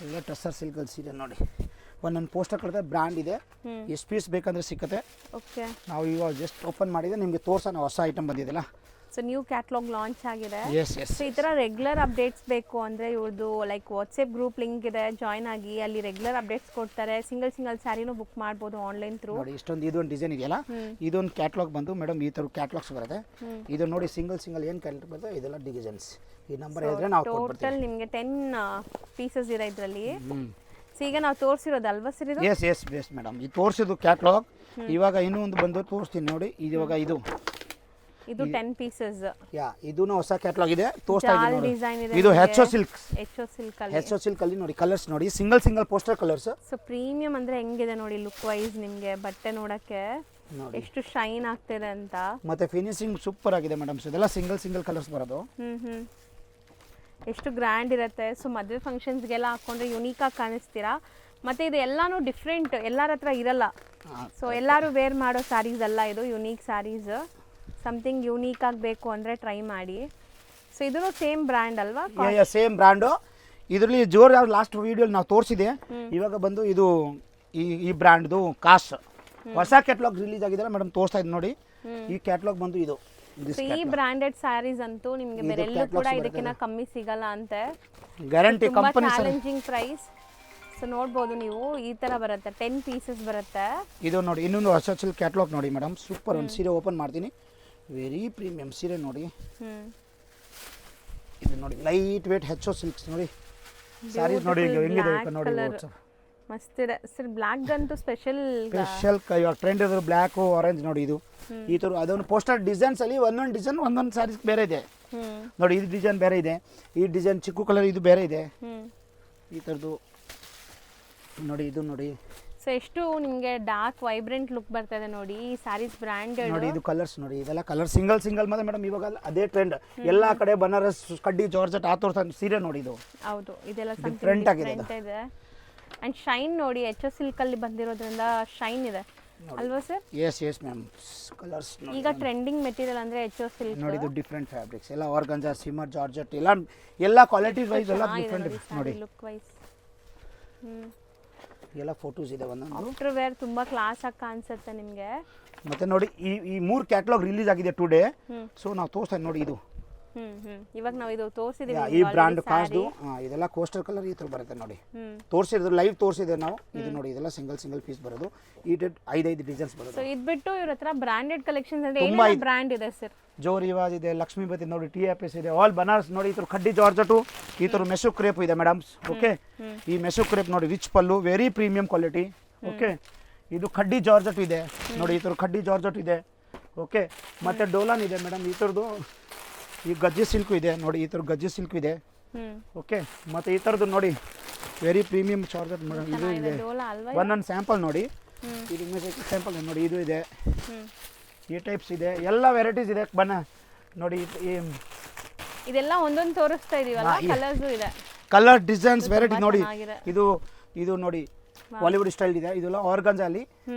ಎಲ್ಲ ಟಸ್ಸರ್ ಸಿಲ್ಕ್ ಅಲ್ಲಿ ಸೀರೆ ನೋಡಿ, ಒಂದೊಂದು ಪೋಸ್ಟರ್ ಕಳಿದ್ರೆ ಬ್ರ್ಯಾಂಡ್ ಇದೆ, ಹ್ಮ್ ಎಷ್ಟು ಪೀಸ್ ಬೇಕಂದ್ರೆ ಸಿಕ್ಕತ್ತೆ. ಓಕೆ. ನಾವು ಇವಾಗ ಜಸ್ಟ್ ಓಪನ್ ಮಾಡಿದ್ರೆ ನಿಮಗೆ ತೋರ್ಸೋಣ ಹೊಸ ಐಟಮ್ ಬಂದಿದೆಲ್ಲ. ಸೊ ನ್ಯೂ ಕ್ಯಾಟ್ಲಾಗ್ ಲಾಂಚ್ ಆಗಿದೆ. ಎಸ್ ಎಸ್ ಸೊ ಈ ಥರ ರೆಗ್ಯುಲರ್ ಅಪ್ಡೇಟ್ಸ್ ಬೇಕು ಅಂದರೆ ಇವ್ರದ್ದು ಲೈಕ್ ವಾಟ್ಸಪ್ ಗ್ರೂಪ್ ಲಿಂಕ್ ಇದೆ, ಜಾಯ್ನ್ ಆಗಿ ಅಲ್ಲಿ ರೆಗ್ಯುಲರ್ ಅಪ್ಡೇಟ್ಸ್ ಕೊಡ್ತಾರೆ. ಸಿಂಗಲ್ ಸ್ಯಾರಿನೂ ಬುಕ್ ಮಾಡ್ಬೋದು ಆನ್ಲೈನ್ ಥ್ರೂ. ನೋಡಿ ಇಷ್ಟೊಂದು ಇದೊಂದು ಡಿಸೈನ್ ಇದೆಯಲ್ಲ, ಇದೊಂದು ಕ್ಯಾಟ್ಲಾಗ್ ಬಂದು ಮೇಡಮ್ ಈ ಥರ ಕ್ಯಾಟ್ಲಾಗ್ಸ್ ಬರುತ್ತೆ. ಇದು ನೋಡಿ ಸಿಂಗಲ್ ಏನು ಕ್ಯಾಟ್ಲಾಗ್ ಬರುತ್ತೆ, ಇದೆಲ್ಲ ಡಿಸೈನ್ಸ್. ಈ ನಂಬರ್ ಹೇಳಿದ್ರೆ ನಾವು ಟೋಟಲ್ ನಿಮಗೆ 10 ಪೀಸಸ್ ಇದೆ ಇದರಲ್ಲಿ. ಸೊ ಈಗ ನಾವು ತೋರಿಸಿರೋದು ಅಲ್ವಾ ಸರ್ ಇದು? Yes yes base madam. ಇದು ತೋರಿಸಿದ್ದು ಕ್ಯಾಟ್ಲಾಗ್. ಇವಾಗ ಇನ್ನೂ ಒಂದು ಬಂದು ತೋರಿಸ್ತೀನಿ ನೋಡಿ. ಇವಾಗ ಇದು 10 ಪೀಸಸ್. ಯಾ ಇದೂ ಹೊಸ ಕ್ಯಾಟ್ಲಾಗ್ ಇದೆ, ತೋರಿಸ್ತಾ ಜಾಲ್ ಇದ್ದೀನಿ ಡಿಸೈನ್ ಇದೆ. ಇದು HO ಸಿಲ್ಕ್. HO ಸಿಲ್ಕ್ ಅಲ್ಲಿ. HO ಸಿಲ್ಕ್ ಅಲ್ಲಿ ನೋಡಿ ಕಲರ್ಸ್ ನೋಡಿ, single poster colours. So premium ಅಂದ್ರೆ ಹೆಂಗಿದೆ ನೋಡಿ ಲುಕ್ ವೈಸ್, ನಿಮಗೆ ಬಟ್ಟೆ ನೋಡಕ್ಕೆ ನೋಡಿ ಎಷ್ಟು ಶೈನ್ ಆಗ್ತಿದೆ ಅಂತ. ಮತ್ತೆ ಫಿನಿಶಿಂಗ್ ಸೂಪರ್ ಆಗಿದೆ ಮೇಡಮ್. ಇದೆಲ್ಲ ಸಿಂಗಲ್ ಕಲರ್ಸ್ ಬರೋದು. ಎಷ್ಟು ಗ್ರ್ಯಾಂಡ್ ಇರುತ್ತೆ. ಸೊ ಮದುವೆ ಫಂಕ್ಷನ್ಸ್ಗೆಲ್ಲ ಹಾಕೊಂಡ್ರೆ ಯುನೀಕ್ ಆಗಿ ಕಾಣಿಸ್ತೀರಾ. ಮತ್ತೆ ಇದು ಎಲ್ಲಾನು ಡಿಫ್ರೆಂಟ್, ಎಲ್ಲರ ಹತ್ರ ಇರಲ್ಲ. ಸೊ ಎಲ್ಲರೂ ವೇರ್ ಮಾಡೋ ಸ್ಯಾರೀಸ್ ಅಲ್ಲ ಇದು, ಯುನೀಕ್ ಸ್ಯಾರೀಸ್. ಸಮಥಿಂಗ್ ಯೂನೀಕ್ ಆಗಬೇಕು ಅಂದರೆ ಟ್ರೈ ಮಾಡಿ. ಸೊ ಇದೂ ಸೇಮ್ ಬ್ರ್ಯಾಂಡ್ ಅಲ್ವಾ? Same brand. ಇದರಲ್ಲಿ ಜೋರ್ ಯಾವ್ದು ಲಾಸ್ಟ್ ವಿಡಿಯೋಲಿ ನಾವು ತೋರಿಸಿದೆ. ಇವಾಗ ಬಂದು ಇದು ಈ ಬ್ರ್ಯಾಂಡ್ದು ಕಾಸ್ ಹೊಸ ಕ್ಯಾಟ್ಲಾಗ್ ರಿಲೀಸ್ ಆಗಿದೆ ಮೇಡಮ್, ತೋರಿಸ್ತಾ ಇದ್ದೀನಿ ನೋಡಿ. ಈ ಕ್ಯಾಟ್ಲಾಗ್ ಬಂದು ಇದು ಈ ಬ್ರ್ಯಾಂಡೆಡ್ ಸ್ಯಾರೀಸ್ ಅಂತೂ ನಿಮಗೆ ಬೇರೆಲ್ಲೂ ಕೂಡ ಇದಕ್ಕಿಂತ ಕಮ್ಮಿ ಸಿಗಲ್ಲ ಅಂತೆ. Guarantee company. Challenging price. So ನೋಡ್ಬೋದು ನೀವು, ಈ ಥರ ಬರುತ್ತೆ, 10 ಪೀಸಸ್ ಬರುತ್ತೆ. ಇದು ನೋಡಿ ಇನ್ನೊಂದು ಹೊಸ ಸಿಲ್ಕ್ ಕ್ಯಾಟ್ಲಾಗ್ ನೋಡಿ ಮೇಡಮ್, ಸೂಪರ್. ಒಂದು ಸೀರೆ ಓಪನ್ ಮಾಡ್ತೀನಿ, ವೆರಿ ಪ್ರೀಮಿಯಂ ಸೀರೆ ನೋಡಿ. ಇದು ನೋಡಿ ಲೈಟ್ ವೇಟ್ HO ಸಿಲ್ಕ್ಸ್ ನೋಡಿ. ಸ್ಯಾರೀಸ್ ನೋಡಿ ಹೆಂಗಿದೆ ನೋಡಿ, ಮಸ್ತ್ ಇದೆ ಸರ್. ಬ್ಲ್ಯಾಕ್ ಅಂತೂ ಸ್ಪೆಷಲ್ ಇವಾಗ ಟ್ರೆಂಡ್ ಇರೋದು ಬ್ಲ್ಯಾಕ್ ಆರೆಂಜ್ ನೋಡಿ. ಇದು ಈ ಥರ ಅದೊಂದು ಪೋಸ್ಟರ್ ಡಿಸೈನ್ಸ್ ಅಲ್ಲಿ ಒಂದೊಂದು ಡಿಸೈನ್ ಒಂದೊಂದು ಸ್ಯಾರೀಸ್ ಬೇರೆ ಇದೆ ನೋಡಿ. ಇದು ಡಿಸೈನ್ ಬೇರೆ ಇದೆ, ಈ ಡಿಸೈನ್ ಚಿಕ್ಕು ಕಲರ್ ಇದು ಬೇರೆ ಇದೆ ಈ ಥರದ್ದು ನೋಡಿ. ಇದು ನೋಡಿ. ಸೊ ಎಷ್ಟು ನಿಮಗೆ ಡಾರ್ಕ್ ವೈಬ್ರೆಂಟ್ ಲುಕ್ ಬರ್ತದೆ ನೋಡಿ ಈ ಸ್ಯಾರೀಸ್ ಬ್ರ್ಯಾಂಡೆಡ್ ನೋಡಿ. ಇದು ಕಲರ್ಸ್ ನೋಡಿ, ಇದೆಲ್ಲ ಕಲರ್ ಸಿಂಗಲ್ ಮತ್ತೆ ಮೇಡಮ್ ಇವಾಗ ಅದೇ ಟ್ರೆಂಡ್ ಎಲ್ಲ ಕಡೆ. ಬನಾರಸ್ ಕಡ್ಡಿ ಜಾರ್ಜೆಟ್ ಆ ತೋರ್ಸ ಸೀರೆ ನೋಡಿ. ಇದು ಹೌದು, ಇದೆಲ್ಲ ಡಿಫ್ರೆಂಟ್ ಆಗಿದೆ ಇದೆ. ಅಂಡ್ ಶೈನ್ ನೋಡಿ, HO ಸಿಲ್ಕ್ ಅಲ್ಲಿ ಬಂದಿರೋದ್ರಿಂದ ಶೈನ್ ಇದೆ ಅಲ್ವಾ ಸರ್? Yes ma'am. ಕಲರ್ಸ್ ಈಗ ಟ್ರೆಂಡಿಂಗ್ ಮೆಟೀರಿಯಲ್ ಅಂದ್ರೆ HO ಸಿಲ್ಕ್ ನೋಡಿ. ಇದು ಡಿಫ್ರೆಂಟ್ ಫ್ಯಾಬ್ರಿಕ್ಸ್ ಎಲ್ಲ ಆರ್ಗಂಜಾ, ಸಿಮರ್, ಜಾರ್ಜೆಟ್ ಎಲ್ಲ ಕ್ವಾಲಿಟಿ ವೈಸ್ ಎಲ್ಲ ಡಿಫ್ರೆಂಟ್ ನೋಡಿ. ಲುಕ್ ವೈಸ್ ಎಲ್ಲ ಫೋಟೋಸ್ ಇದೆ ಒಂದೊಂದು. ಆಫ್ಟರ್ ವೇರ್ ತುಂಬಾ ಕ್ಲಾಸ್ ಆಗಿ ಕಾಣಿಸುತ್ತೆ ನಿಮಗೆ. ಮತ್ತೆ ನೋಡಿ ಈ 3 ಕ್ಯಾಟ್ಲಾಗ್ ರಿಲೀಸ್ ಆಗಿದೆ ಟುಡೇ. ಸೊ ನಾವು ತೋರಿಸ್ತಾ ನೋಡಿ. ಇದು ಇವಾಗ ನಾವು ಇದು ತೋರಿಸಿದೀವಿ ಈ ಬ್ರಾಂಡ್ ಕಾಸ್ದು. ಇದೆಲ್ಲ ಕೋಸ್ಟರ್ ಕಲರ್ ಈ ಥರ ಬರುತ್ತೆ ನೋಡಿ. ತೋರಿಸಿದ್ರು ಲೈವ್ ತೋರಿಸಿದೆ ನಾವು. ಇದು ನೋಡಿ, ಇದೆಲ್ಲ ಸಿಂಗಲ್ ಪೀಸ್ ಬರೋದು. ಈ 5 ಡಿಸೈನ್ಸ್ ಬರೋದು. ಸೊ ಇದು ಬಿಟ್ಟು ಇವ್ರ ಹತ್ರ ಬ್ರಾಂಡೆಡ್ ಕಲೆಕ್ಷನ್ಸ್ ಅಂದ್ರೆ ಏನೇನು ಬ್ರಾಂಡ್ ಇದೆ ಸರ್? ಜೋರ್ ರಿವಾಜ್ ಇದೆ, ಲಕ್ಷ್ಮೀಪತಿ ನೋಡಿ, TFS ಇದೆ, ಆಲ್ ಬನಾರಸ್ ನೋಡಿ. ಈ ಥರ ಕಡ್ಡಿ ಜಾರ್ಜೆಟು, ಈ ಥರ ಮೆಸು ಕ್ರೇಪ್ ಇದೆ ಮೇಡಮ್. ಓಕೆ, ಈ ಮೆಸು ಕ್ರೇಪ್ ನೋಡಿ, ರಿಚ್ ಪಲ್ಲು, ವೆರಿ ಪ್ರೀಮಿಯಂ ಕ್ವಾಲಿಟಿ. ಓಕೆ, ಇದು ಕಡ್ಡಿ ಜಾರ್ಜೆಟ್ ಇದೆ ನೋಡಿ. ಈ ಥರ ಕಡ್ಡಿ ಜಾರ್ಜೆಟ್ ಇದೆ. ಓಕೆ, ಮತ್ತೆ ಡೋಲಾನ್ ಇದೆ ಮೇಡಮ್. ಈ ಥರದ್ದು ಈ ಗಜ್ಜೆ ಸಿಲ್ಕು ಇದೆ ನೋಡಿ. ಈ ಥರ ಗಜ್ಜೆ ಸಿಲ್ಕ್ ಇದೆ. ಓಕೆ, ಮತ್ತೆ ಈ ಥರದ್ದು ನೋಡಿ ವೆರಿ ಪ್ರೀಮಿಯಂ ಜಾರ್ಜೆಟ್ ಮೇಡಮ್. ಇದು ಇದೆ ಒಂದೊಂದು ಸ್ಯಾಂಪಲ್ ನೋಡಿ. ಇದು ಸ್ಯಾಂಪಲ್ ನೋಡಿ. ಇದು ಇದೆ, ಈ ಟೈಪ್ಸ್ ಇದೆ, ಎಲ್ಲ ವೆರೈಟೀಸ್ ಇದೆ. ನೋಡಿ ಇದೆಲ್ಲ ಒಂದೊಂದು ತೋರಿಸ್ತಾ ಇದೀವಲ್ಲ, ಕಲರ್ಸ್ ಇದೆ, ಕಲರ್ ಡಿಸೈನ್ಸ್ ವೆರೈಟಿ ನೋಡಿ. ಇದು ನೋಡಿ ಬಾಲಿವುಡ್ ಸ್ಟೈಲ್ ಇದೆ. ಇದೆಲ್ಲ ಆರ್ಗಂಜಾ ಅಲ್ಲಿ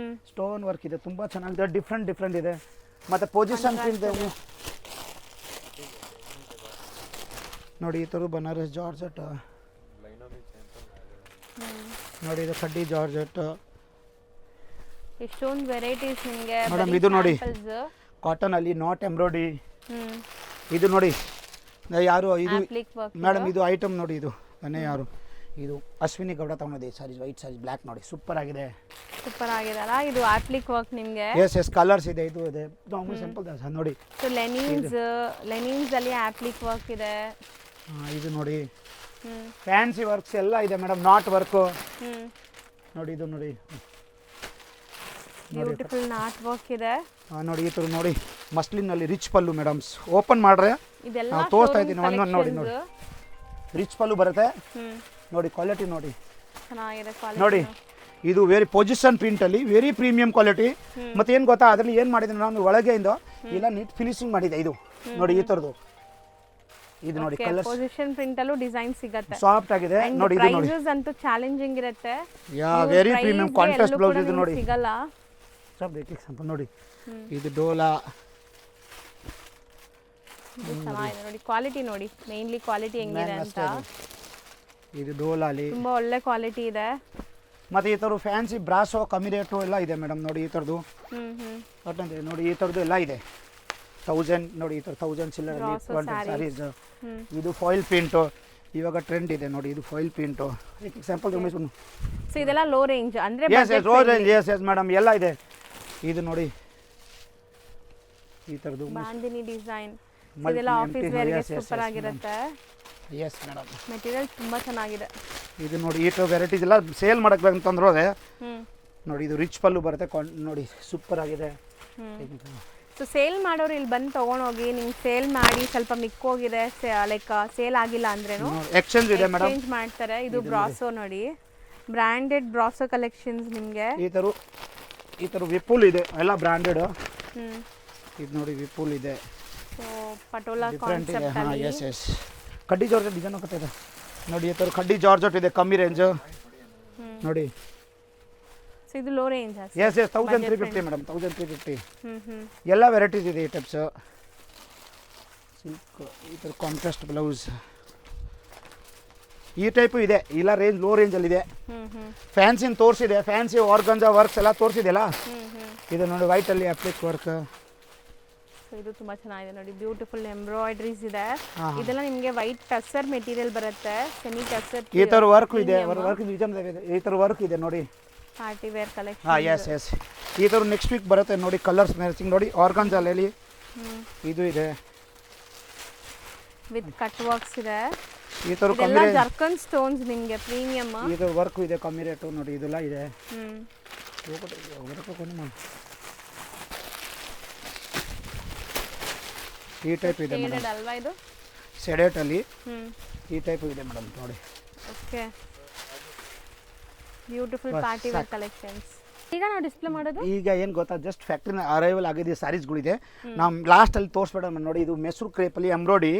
ಸ್ಟೋನ್ ವರ್ಕ್ ಇದೆ, ತುಂಬಾ ಚೆನ್ನಾಗಿದೆ, ಡಿಫ್ರೆಂಟ್ ಇದೆ. ಮತ್ತೆ ಪೊಸಿಷನ್ ಇದೆ ನೋಡಿ. ಈ ಥರ ಬನಾರಸ್ ಜಾರ್ಜೆಟ್ ನೋಡಿ. ಇದು ಕಡ್ಡಿ ಜಾರ್ಜೆಟ್, ಎಷ್ಟೊಂದು ವೆರೈಟೀಸ್ ನಿಮಗೆ ಮೇಡಮ್. ಇದು ನೋಡಿ ಕಾಟನ್ ಅಲ್ಲಿ ನಾಟ್ ಎಂಬ್ರಾಯ್ಡ್ರಿ. ಇದು ನೋಡಿ ಯಾರು ಇದು ಮೇಡಮ್, ಇದು ಐಟಮ್ ನೋಡಿ. ಇದು ಮನೆ ಯಾರು ಇದು ಅಶ್ವಿನಿ ಗೌಡ ತಗೊಂಡಿದೆ. ಸಾರೀಸ್ ವೈಟ್ ಸಾರೀಸ್ ಬ್ಲ್ಯಾಕ್ ನೋಡಿ, ಸೂಪರ್ ಆಗಿದೆ ಅಲ್ಲ. ಇದು ಆಪ್ಲಿಕ್ ವರ್ಕ್ ನಿಮಗೆ. ಎಸ್ ಕಲರ್ಸ್ ಇದೆ. ಇದು ಇದೆ ಸಿಂಪಲ್ ನೋಡಿ. ಸೊ ಲೆನಿನ್ಸ್ ಅಲ್ಲಿ ಆಪ್ಲಿಕ್ ವರ್ಕ್ ಇದೆ. ಇದು ನೋಡಿ ಫ್ಯಾನ್ಸಿ ವರ್ಕ್ಸ್ ಎಲ್ಲ ಇದೆ ಮೇಡಮ್, ನಾಟ್ ವರ್ಕ್ ನೋಡಿ. ಇದು ನೋಡಿ ಬ್ಯೂಟಿಫುಲ್ ನಾಟ್ ವರ್ಕ್ ಇದೆ ನೋಡಿ. ಈ ಥರ ನೋಡಿ ಮಸ್ಲಿನ್ ಅಲ್ಲಿ ರಿಚ್ ಪಲ್ಲು ಮೇಡಮ್ಸ್. ಓಪನ್ ಮಾಡ್ರೆ ನಾವು ತೋರಿಸ್ತಾ ಇದ್ದೀನಿ ಒಂದೊಂದು ನೋಡಿ. ರಿಚ್ ಪಲ್ಲು ಬರುತ್ತೆ ನೋಡಿ. ಕ್ವಾಲಿಟಿ ನೋಡಿ, ನೋಡಿ. ಇದು ವೆರಿ ಪೊಸಿಷನ್ ಪ್ರಿಂಟ್ ಅಲ್ಲಿ ವೆರಿ ಪ್ರೀಮಿಯಂ ಕ್ವಾಲಿಟಿ. ಮತ್ತೆ ಏನು ಗೊತ್ತಾ, ಅದರಲ್ಲಿ ಏನು ಮಾಡಿದ್ರೆ ನಾನು ಒಳಗೆಯಿಂದ ಎಲ್ಲ ನೀಟ್ ಫಿನಿಶಿಂಗ್ ಮಾಡಿದೆ. ಇದು ನೋಡಿ ಈ ಥರದ್ದು. ಇದು ನೋಡಿ ಕಲರ್ ಪೊಸಿಷನ್ ಪ್ರಿಂಟ್ ಅಲ್ಲೂ ಡಿಸೈನ್ ಸಿಗುತ್ತೆ, ಸಾಫ್ಟ್ ಆಗಿದೆ ನೋಡಿ. ಇದು ನೋಡಿ ಪ್ರೈಸಸ್ ಅಂತೂ ಚಾಲೆಂಜಿಂಗ್ ಇರುತ್ತೆ. ಯಾ ವೆರಿ ಪ್ರೀಮಿಯಂ ಕಾಂಟ್ರಾಸ್ಟ್ ಬ್ಲೌಸ್ ಇದು ನೋಡಿ. ಸಿಗಲ್ಲ सब देख एग्जांपल ನೋಡಿ. ಇದು ಡೋಲಾ ಚೆನ್ನಾಗಿದೆ ನೋಡಿ. ಕ್ವಾಲಿಟಿ ನೋಡಿ, ಮೇನ್ಲಿ ಕ್ವಾಲಿಟಿ ಹೆಂಗಿದೆ ಅಂತ. ಇದು ಡೋಲಾಲಿ ತುಂಬಾ ಒಳ್ಳೆ ಕ್ವಾಲಿಟಿ ಇದೆ. ಮತ್ತು ಈ ಥರ ಫ್ಯಾನ್ಸಿ ಬ್ರಾಸೋ ಕಮ್ಮಿ ರೇಟು ಎಲ್ಲ ಇದೆ ಮೇಡಮ್ ನೋಡಿ ಈ ಥರದ್ದು ಒಟ್ಟಂತೆ ನೋಡಿ ಈ ಥರದ್ದು ಎಲ್ಲ ಇದೆ 1000 ನೋಡಿ ಈ ಥರ 1000 ಚಿಲ್ಲರಲ್ಲಿ Brasso ಸ್ಯಾರೀಸ್ ಇದು ಫಾಯಿಲ್ ಪ್ರಿಂಟು ಇವಾಗ ಟ್ರೆಂಡ್ ಇದೆ ನೋಡಿ ಇದು ಫಾಯಿಲ್ ಪ್ರಿಂಟು ಎಕ್ಸಾಂಪಲ್ ಸೊ ಇದೆಲ್ಲ ಲೋ ರೇಂಜ್ ಅಂದರೆ ಎಸ್ ಎಸ್ ರೋ ರೇಂಜ್ ಎಸ್ ಮೇಡಮ್ ಎಲ್ಲ ಇದೆ ಇದು ನೋಡಿ ಈ ಥರದ್ದು ಬಾಂದಿನಿ ಡಿಸೈನ್ ಇದೆಲ್ಲ ಆಫೀಸ್ ವೇರ್ಗೆ ಸೂಪರ್ ಆಗಿರುತ್ತೆ ಎಸ್ ಮೇಡಮ್ ಮೆಟೀರಿಯಲ್ ತುಂಬ ಚೆನ್ನಾಗಿದೆ ಇದು ನೋಡಿ ಈ ವೆರೈಟೀಸ್ ಎಲ್ಲ ಸೇಲ್ ಮಾಡಕ್ಕೆ ಬೇಕಂತಂದ್ರೆ ಹ್ಞೂ ನೋಡಿ ಇದು ರಿಚ್ ಪಲ್ಲು ಬರುತ್ತೆ ನೋಡಿ ಸೂಪರ್ ಆಗಿದೆ ಸೊ ಸೇಲ್ ಮಾಡೋರು ಇಲ್ಲಿ ಬಂದು ತೊಗೊಂಡೋಗಿ ನಿಮ್ಗೆ ಸೇಲ್ ಮಾಡಿ ಸ್ವಲ್ಪ ಮಿಕ್ಕೋಗಿದೆ ಲೈಕ್ ಸೇಲ್ ಆಗಿಲ್ಲ ಅಂದ್ರೇನು ಎಕ್ಸ್ಚೇಂಜ್ ಇದೆ ಮೇಡಮ್ ಚೇಂಜ್ ಮಾಡ್ತಾರೆ ಇದು ಬ್ರಾಸೋ ನೋಡಿ ಬ್ರ್ಯಾಂಡೆಡ್ ಬ್ರಾಸೋ ಕಲೆಕ್ಷನ್ಸ್ ನಿಮಗೆ ಈ ಥರ ವಿಪುಲ್ ಇದೆ ಎಲ್ಲ ಬ್ರ್ಯಾಂಡೆಡ್ ಹ್ಞೂ ಇದು ನೋಡಿ ವಿಪುಲ್ ಇದೆ ಸೊ ಪಟೋಲಾ ಡಿಫ್ರೆಂಟ್ ಇದೆ ಕಾನ್ಸೆಪ್ಟ್ ಹಾಂ ಅಲ್ಲಿ ಎಸ್ ಎಸ್ ಕಡ್ಡಿ ಜಾರ್ಜೆಟ್ ಡಿಸೈನ್ ಹೋಗ್ತಿದೆ ನೋಡಿ ಈ ಥರ ಕಡ್ಡಿ ಜಾರ್ಜೆಟ್ ಇದೆ ಕಮ್ಮಿ ರೇಂಜು ನೋಡಿ ಸೊ ಇದು ಲೋ ರೇಂಜ್ ಎಸ್ 1350 ಮೇಡಮ್ 1350 ಹ್ಞೂ ಎಲ್ಲ ವೆರೈಟೀಸ್ ಇದೆ ಈ ಟೈಪ್ಸ್ ಸಿಲ್ಕ್ ಈ ಥರ ಕಾಂಟ್ರಾಸ್ಟ್ ಬ್ಲೌಸ್ ಈ ಟೈಪು ಇದೆ ಇಲ್ಲ ರೇಂಜ್ ಲೋ ರೇಂಜಲ್ಲಿದೆ ಫ್ಯಾನ್ಸಿನ ತೋರಿಸಿದೆ ಫ್ಯಾನ್ಸಿ ಆರ್ಗಂಜಾ ವರ್ಕ್ಸ್ ಎಲ್ಲ ತೋರಿಸಿದೆಲ್ಲ ಇದು ನೋಡಿ ವೈಟಲ್ಲಿ ಅಪ್ಲಿಕ್ ವರ್ಕ್ ಸೊ ಇದು ತುಂಬ ಚೆನ್ನಾಗಿದೆ ನೋಡಿ ಬ್ಯೂಟಿಫುಲ್ ಎಂಬ್ರಾಯ್ಡ್ರೀಸ್ ಇದೆ ಇದೆಲ್ಲ ನಿಮಗೆ ವೈಟ್ ಟಸ್ಸರ್ ಮೆಟೀರಿಯಲ್ ಬರುತ್ತೆ ಸೆಮಿ ಟಸ್ಸರ್ ಈ ಥರ ವರ್ಕ್ ಇದೆ ವರ್ಕ್ ಈ ಥರ ವರ್ಕ್ ಇದೆ ನೋಡಿ ಪಾರ್ಟಿ ವೇರ್ ಕಲೆಕ್ಷನ್ ಹಾಂ ಎಸ್ ಈ ಥರ ನೆಕ್ಸ್ಟ್ ವೀಕ್ ಬರುತ್ತೆ ನೋಡಿ ಕಲರ್ಸ್ ಮ್ಯಾಚಿಂಗ್ ನೋಡಿ ಆರ್ಗಂಜಾಲಿ ಇದು ಇದೆ ವಿತ್ ಕಟ್ ವರ್ಕ್ಸ್ ಇದೆ ಈ ಥರ ಇದೆಲ್ಲ ಜರ್ಕನ್ ಸ್ಟೋನ್ಸ್ ನಿಮಗೆ ಪ್ರೀಮಿಯಮ್ ಈ ಥರ ವರ್ಕ್ ಇದೆ ಕಮ್ಮಿ ರೇಟು ನೋಡಿ ಇದೆಲ್ಲ ಇದೆ ಈ ಟೈಪ್ ಇದೆ ಮೇಡಮ್ ಅಲ್ವಾ ಇದು ಸೆಡೆಟಲ್ಲಿ ಈ ಟೈಪ್ ಇದೆ ಮೇಡಮ್ ನೋಡಿ okay beautiful party wear collections ಈಗ ನಾವು ಡಿಸ್ಪ್ಲೇ ಮಾಡೋದು ಈಗ ಏನು ಗೊತ್ತಾ ಜಸ್ಟ್ ಫ್ಯಾಕ್ಟ್ರಿನ ಅರೈವಲ್ ಆಗಿದೆ ಸ್ಯಾರೀಸ್ಗಳಿದೆ ನಾವು ಲಾಸ್ಟಲ್ಲಿ ತೋರಿಸ್ಬೇಡ ನೋಡಿ ಇದು ಮೆಸೂರ್ ಕ್ರೇಪಲ್ಲಿ embroidery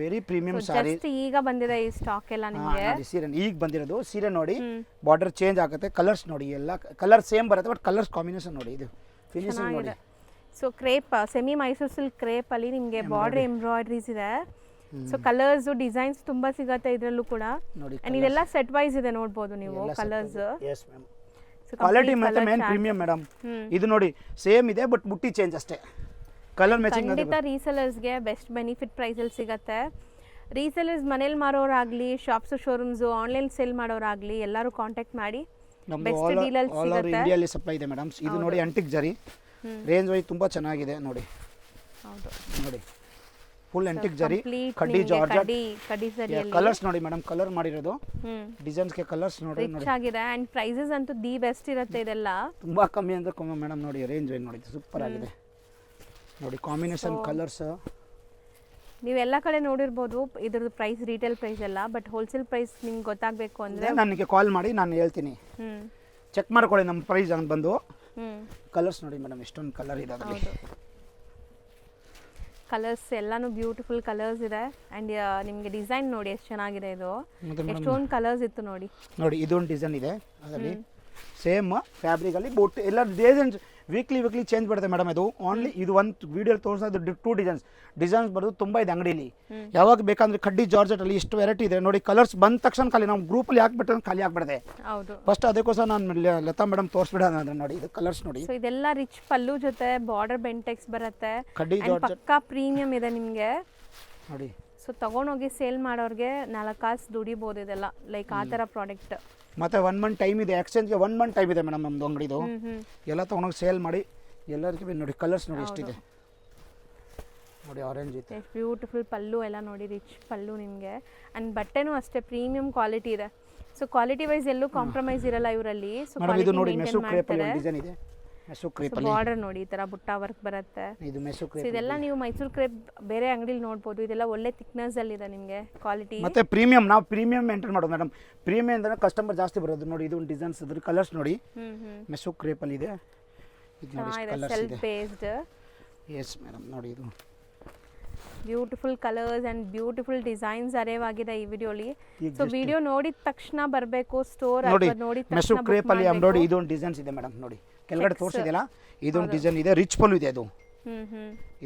very premium sari just ಈಗ ಬಂದಿದೆ ಈ ಸ್ಟಾಕ್ ಎಲ್ಲ ನಿಮಗೆ ನೋಡಿ ಸೀರೆ ಈಗ ಬಂದಿರೋದು ಸೀರೆ ನೋಡಿ ಬಾರ್ಡರ್ ಚೇಂಜ್ ಆಗುತ್ತೆ ಕಲರ್ಸ್ ನೋಡಿ ಎಲ್ಲ ಕಲರ್ ಸೇಮ್ ಬರುತ್ತೆ ಬಟ್ ಕಲರ್ಸ್ ಕಾಂಬಿನೇಷನ್ ನೋಡಿ ಇದು ಫಿನಿಶಿಂಗ್ ನೋಡಿ so crepe semi Mysuru silk crepe ಅಲ್ಲಿ ನಿಮಗೆ ಬಾರ್ಡರ್ ಎಂಬ್ರಾಯ್ಡ್ರೀಸ್ ಇದೆ ಸೊ ಕಲರ್ಸ್ ಡಿಸೈನ್ಸ್ ತುಂಬಾ ಸಿಗುತ್ತೆ ಇದರಲ್ಲೂ ಕೂಡ ಅಂಡ್ ಇದೆಲ್ಲ ಸೆಟ್ ವೈಸ್ ಇದೆ ನೋಡಬಹುದು ನೀವು ಕಲರ್ಸ್ ಎಸ್ ಮ್ಯಾಮ್ ಕ್ವಾಲಿಟಿ ಮತ್ತೆ ಮೇನ್ ಪ್ರೀಮಿಯಂ ಮೇಡಮ್ ಇದು ನೋಡಿ ಸೇಮ್ ಇದೆ ಬಟ್ ಬುಟ್ಟಿ ಚೇಂಜ್ ಅಷ್ಟೇ ಕಲರ್ ಮ್ಯಾಚಿಂಗ್ ಖಂಡಿತ ರೀಸೆಲರ್ಸ್ಗೆ ಬೆಸ್ಟ್ ಬೆನಿಫಿಟ್ ಪ್ರೈಸಲ್ಲಿ ಸಿಗುತ್ತೆ ರೀಸೆಲರ್ಸ್ ಮನೇಲಿ ಮಾರೋರಾಗಲಿ ಶಾಪ್ಸು ಶೋರೂಮ್ಸು ಆನ್ಲೈನ್ ಸೇಲ್ ಮಾಡೋರಾಗಲಿ ಎಲ್ಲರೂ ಕಾಂಟ್ಯಾಕ್ಟ್ ಮಾಡಿ ಬೆಸ್ಟ್ ಡೀಲಲ್ಲಿ ಆಲ್ ಓವರ್ ಸಿಗುತ್ತೆ ಇಂಡಿಯಲ್ಲಿ ಸಪ್ಲೈ ಇದೆ ಮೇಡಮ್ ಇದು ನೋಡಿ ಅಂಟಿಕ್ ಜರಿ ರೇಂಜ್ ವೈಸ್ ತುಂಬಾ ಚೆನ್ನಾಗಿದೆ ನೋಡಿ ಹೌದು ನೋಡಿ ಫುಲ್ ಅಂಟಿಕ್ ಜರಿ ಕಂಪ್ಲೀಟ್ ಕಡ್ಡಿ ಜಾರ್ಜೆಟ್ ಕಡ್ಡಿ ಸರಿಯಲ್ಲಿ ಕಲರ್ಸ್ ನೋಡಿ ಮೇಡಮ್ ಕಲರ್ ಮಾಡಿರೋದು ಡಿಸೈನ್ಸ್ ಗೆ ಕಲರ್ಸ್ ನೋಡಿ ರಿಚ್ ಆಗಿದೆ ಅಂಡ್ ಪ್ರೈಸಸ್ ಅಂತೂ ದಿ ಬೆಸ್ಟ್ ಇರುತ್ತೆ ಇದೆಲ್ಲ ತುಂಬಾ ಕಮ್ಮಿ ಅಂದ್ರೆ ಕಮ್ಮಿ ಮೇಡಮ್ ನೋಡಿ ರೇಂಜ್ ನೋಡಿ ಸೂಪರ್ ಆಗಿದೆ ನೋಡಿ ಕಾಂಬಿನೇಷನ್ ಕಲರ್ಸ್ ನೀವೆಲ್ಲ ಕಡೆ ನೋಡಿರ್ಬೋದು ಇದ್ರದ್ದು ಪ್ರೈಸ್ ರಿಟೇಲ್ ಪ್ರೈಸ್ ಎಲ್ಲ ಬಟ್ ಹೋಲ್ಸೇಲ್ ಪ್ರೈಸ್ ನಿಮ್ಗೆ ಗೊತ್ತಾಗಬೇಕು ಅಂದರೆ ನನಗೆ ಕಾಲ್ ಮಾಡಿ ನಾನು ಹೇಳ್ತೀನಿ ಚೆಕ್ ಮಾಡ್ಕೊಳ್ಳಿ ನಮ್ಮ ಪ್ರೈಸ್ ಅಂತ ಬಂದು ಕಲರ್ಸ್ ನೋಡಿ ಮೇಡಮ್ ಎಷ್ಟೊಂದು ಕಲರ್ ಇದೆ ಅದರಲ್ಲಿ ಕಲರ್ಸ್ ಎಲ್ಲಾನು ಬ್ಯೂಟಿಫುಲ್ ಕಲರ್ಸ್ ಇದೆ ಅಂಡ್ ನಿಮಗೆ ಡಿಸೈನ್ ನೋಡಿ ಎಷ್ಟು ಚೆನ್ನಾಗಿದೆ ಇದು ಎಷ್ಟೊಂದು ಕಲರ್ಸ್ ಇತ್ತು ನೋಡಿ ನೋಡಿ ಇದೊಂದು ಡಿಸೈನ್ ಇದೆ ಅದರಲ್ಲಿ ಸೇಮ್ ಫ್ಯಾಬ್ರಿಕ್ ಅಲ್ಲಿ ಬೋಟ್ ಎಲ್ಲ ಡಿಸೈನ್ಸ್ ವೀಕ್ಲಿ ಚೇಂಜ್ ಬರುತ್ತೆ ಮೇಡಮ್ ಇದು ಓನ್ಲಿ ಇದು ಒಂದು ವಿಡಿಯೋ ತೋರಿಸೋದು 2 ಡಿಸೈನ್ಸ್ ಬರೋದು ತುಂಬ ಇದೆ ಅಂಗಡಿಲಿ ಯಾವಾಗ ಬೇಕಂದ್ರೆ ಕಡ್ಡಿ ಜಾರ್ಜೆಟ್ ಅಲ್ಲಿ ಇಷ್ಟು ವೆರೈಟಿ ಇದೆ ನೋಡಿ ಕಲರ್ಸ್ ಬಂದ ತಕ್ಷಣ ಖಾಲಿ ನಾವು ಗ್ರೂಪಲ್ಲಿ ಹಾಕ್ಬಿಟ್ರೆ ಖಾಲಿ ಆಗ್ಬಿಡುತ್ತೆ ಹೌದು ಫಸ್ಟ್ ಅದಕ್ಕೋಸ್ಕರ ನಾನು ಲತಾ ಮೇಡಮ್ ತೋರಿಸ್ಬಿಡ ಅಂದ್ರೆ ನೋಡಿ ಇದು ಕಲರ್ಸ್ ನೋಡಿ ಸೊ ಇದೆಲ್ಲ ರಿಚ್ ಪಲ್ಲು ಜೊತೆ ಬಾರ್ಡರ್ ಬೆಂಟೆಕ್ಸ್ ಬರುತ್ತೆ ಕಡ್ಡಿ ಜಾರ್ಜೆಟ್ ಪಕ್ಕಾ ಪ್ರೀಮಿಯಂ ಇದೆ ನಿಮಗೆ ನೋಡಿ ಸೊ ತಗೊಂಡೋಗಿ ಸೇಲ್ ಮಾಡೋರಿಗೆ 4 ಕಾಸು ದುಡಿಬೋದು ಇದೆಲ್ಲ ಲೈಕ್ ಆ ಥರ ಪ್ರಾಡಕ್ಟ್ ಮತ್ತೆ 1 ಮಂತ್ ಟೈಮ್ ಇದೆ ಎಕ್ಸ್ಚೇಂಜ್ಗೆ 1 ಮಂತ್ ಟೈಮ್ ಇದೆ ಮೇಡಮ್ ನಮ್ಮದು ಅಂಗಡಿದು ಎಲ್ಲ ತೊಗೊಂಡೋಗಿ ಸೇಲ್ ಮಾಡಿ ಎಲ್ಲರಿಗೂ ನೋಡಿ ಕಲರ್ಸ್ ನೋಡಿ ಎಷ್ಟಿದೆ ನೋಡಿ ಆರೆಂಜ್ ಇದೆ ಬ್ಯೂಟಿಫುಲ್ ಪಲ್ಲು ಎಲ್ಲ ನೋಡಿ ರಿಚ್ ಪಲ್ಲು ನಿಮಗೆ ಆ್ಯಂಡ್ ಬಟ್ಟೆನೂ ಅಷ್ಟೇ ಪ್ರೀಮಿಯಂ ಕ್ವಾಲಿಟಿ ಇದೆ ಸೊ ಕ್ವಾಲಿಟಿ ವೈಸ್ ಎಲ್ಲೂ ಕಾಂಪ್ರಮೈಸ್ ಇರಲ್ಲ ಇವರಲ್ಲಿ ಸೊ ಮೇಡಮ್ ಇದು ನೋಡಿ ಮೆಸು ಕ್ರೇಪ್ ಅಲ್ಲಿ ಡಿಸೈನ್ ಇದೆ ಮೆಸು ಕ್ರೇಪ್ ಅಲ್ಲಿ ಬಾರ್ಡರ್ ನೋಡಿ ಈ ತರ ಬುಟ್ಟ ವರ್ಕ್ ಬರುತ್ತೆ ಇದು ಮೆಸು ಕ್ರೇಪ್ ಇದೆಲ್ಲ ನೀವು ಮೈಸೂರು ಕ್ರೇಪ್ ಬೇರೆ ಅಂಗಡಿಲಿ ನೋಡ್ಬೋದು ಇದೆಲ್ಲ ಒಳ್ಳೆ ಥಿಕ್ನೆಸ್ ಅಲ್ಲಿ ಇದೆ ನಿಮಗೆ ಕ್ವಾಲಿಟಿ ಮತ್ತೆ ಪ್ರೀಮಿಯಂ ನಾವು ಪ್ರೀಮಿಯಂ ಮೇಂಟೈನ್ ಮಾಡೋದು ಮೇಡಮ್ ಪ್ರೀಮಿಯಂ ಅಂದ್ರೆ ಕಸ್ಟಮರ್ ಜಾಸ್ತಿ ಬರೋದು ನೋಡಿ ಇದು ಡಿಸೈನ್ಸ್ ಅದ್ರ ಕಲರ್ಸ್ ನೋಡಿ ಮೆಸು ಕ್ರೇಪ್ ಅಲ್ಲಿ ಇದೆ ಇದು ನೋಡಿ ಕಲರ್ಸ್ ಸೆಲ್ಫ್ ಇದೆ ಬೇಸ್ಡ್ ಎಸ್ ಮೇಡಮ್ ನೋಡಿ ಇದು beautiful colours and beautiful designs arrive ಆಗಿದೆ ಈ ವಿಡಿಯೋಲಿ ಸೊ ವಿಡಿಯೋ ನೋಡಿದ ತಕ್ಷಣ ಬರಬೇಕು ಸ್ಟೋರ್ ನೋಡಿ ನೋಡಿದ ಮೆಸು ತಕ್ಷಣ ಕ್ರೇಪ್ ಅಲ್ಲಿ ಎಂಬ್ರಾಯ್ಡಿ ಇದೊಂದು ಡಿಸೈನ್ಸ್ ಇದೆ ಮೇಡಮ್ ನೋಡಿ ಕೆಳಗಡೆ ತೋರಿಸಿದೆಲ್ಲ ಇದೊಂದು ಡಿಸೈನ್ ಇದೆ ರಿಚ್ ಪಲ್ಲು ಇದೆ ಅದು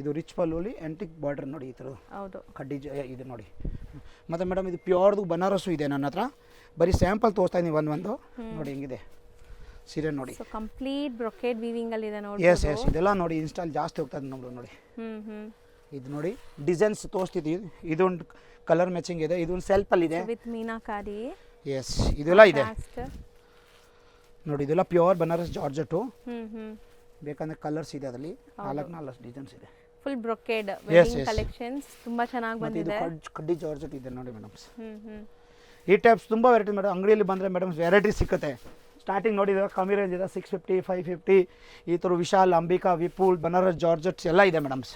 ಇದು ರಿಚ್ ಪಲ್ಲುಲಿ ಆಂಟಿಕ್ ಬಾರ್ಡರ್ ನೋಡಿ ಈ ಥರ ಹೌದು ಕಡ್ಡಿ ಇದು ನೋಡಿ ಮತ್ತು ಮೇಡಮ್ ಇದು ಪ್ಯೂರ್ದು ಬನಾರಸ್ಸು ಇದೆ ನನ್ನ ಹತ್ರ ಬರೀ ಸ್ಯಾಂಪಲ್ ತೋರಿಸ್ತಾ ಇದ್ದೀನಿ ಒಂದು ನೋಡಿ ಹೆಂಗಿದೆ ಸೀರೆ ನೋಡಿ. ಸೊ ಕಂಪ್ಲೀಟ್ ಬ್ರೊಕೇಡ್ ವೀವಿಂಗ್ ಅಲ್ಲಿ ಇದೆ ನೋಡಿ. ಎಸ್ ಇದೆಲ್ಲ ನೋಡಿ ಇನ್ಸ್ಟಾಲ್ ಜಾಸ್ತಿ ಹೋಗ್ತದೆ ನೋಡಿ. ಇದು ನೋಡಿ ಡಿಸೈನ್ಸ್ ತೋರಿಸ್ತಿದ್ದೀವಿ. ಇದೊಂದು ಕಲರ್ ಮ್ಯಾಚಿಂಗ್ ಇದೆ, ಇದೊಂದು ಸೆಲ್ಫಲ್ಲಿ ಇದೆ ವಿತ್ ಮೀನಾಕಾರಿ. ಎಸ್ ಇದೆಲ್ಲ ಇದೆ ನೋಡಿ. ಇದೆಲ್ಲ ಪ್ಯೂರ್ ಬನಾರಸ್ ಜಾರ್ಜೆಟು. ಬೇಕಂದ್ರೆ ಕಲರ್ಸ್ ಇದೆ ಅದರಲ್ಲಿ 4 ಡಿಸೈನ್ಸ್ ಇದೆ. ಫುಲ್ ಬ್ರೊಕೇಡ್ ವೆಡ್ಡಿಂಗ್ ಕಲೆಕ್ಷನ್ಸ್ ತುಂಬಾ ಚೆನ್ನಾಗಿ ಬಂದಿದೆ. ಇದು ಕಡ್ಡಿ ಜಾರ್ಜೆಟ್ ಇದೆ ನೋಡಿ ಮೇಡಮ್ಸ್. ಈ ಟೈಪ್ಸ್ ತುಂಬ ವೆರೈಟಿ ಮೇಡಮ್. ಅಂಗಡಿಯಲ್ಲಿ ಬಂದರೆ ಮೇಡಮ್ಸ್ ವೆರೈಟಿ ಸಿಕ್ಕುತ್ತೆ. ಸ್ಟಾರ್ಟಿಂಗ್ ನೋಡಿ ಕಮ್ಮಿ ರೇಂಜ್ ಇದೆ 650 550 ಈ ಥರ ವಿಶಾಲ್, ಅಂಬಿಕಾ, ವಿಪುಲ್, ಬನಾರಸ್ ಜಾರ್ಜೆಟ್ಸ್ ಎಲ್ಲ ಇದೆ ಮೇಡಮ್ಸ್.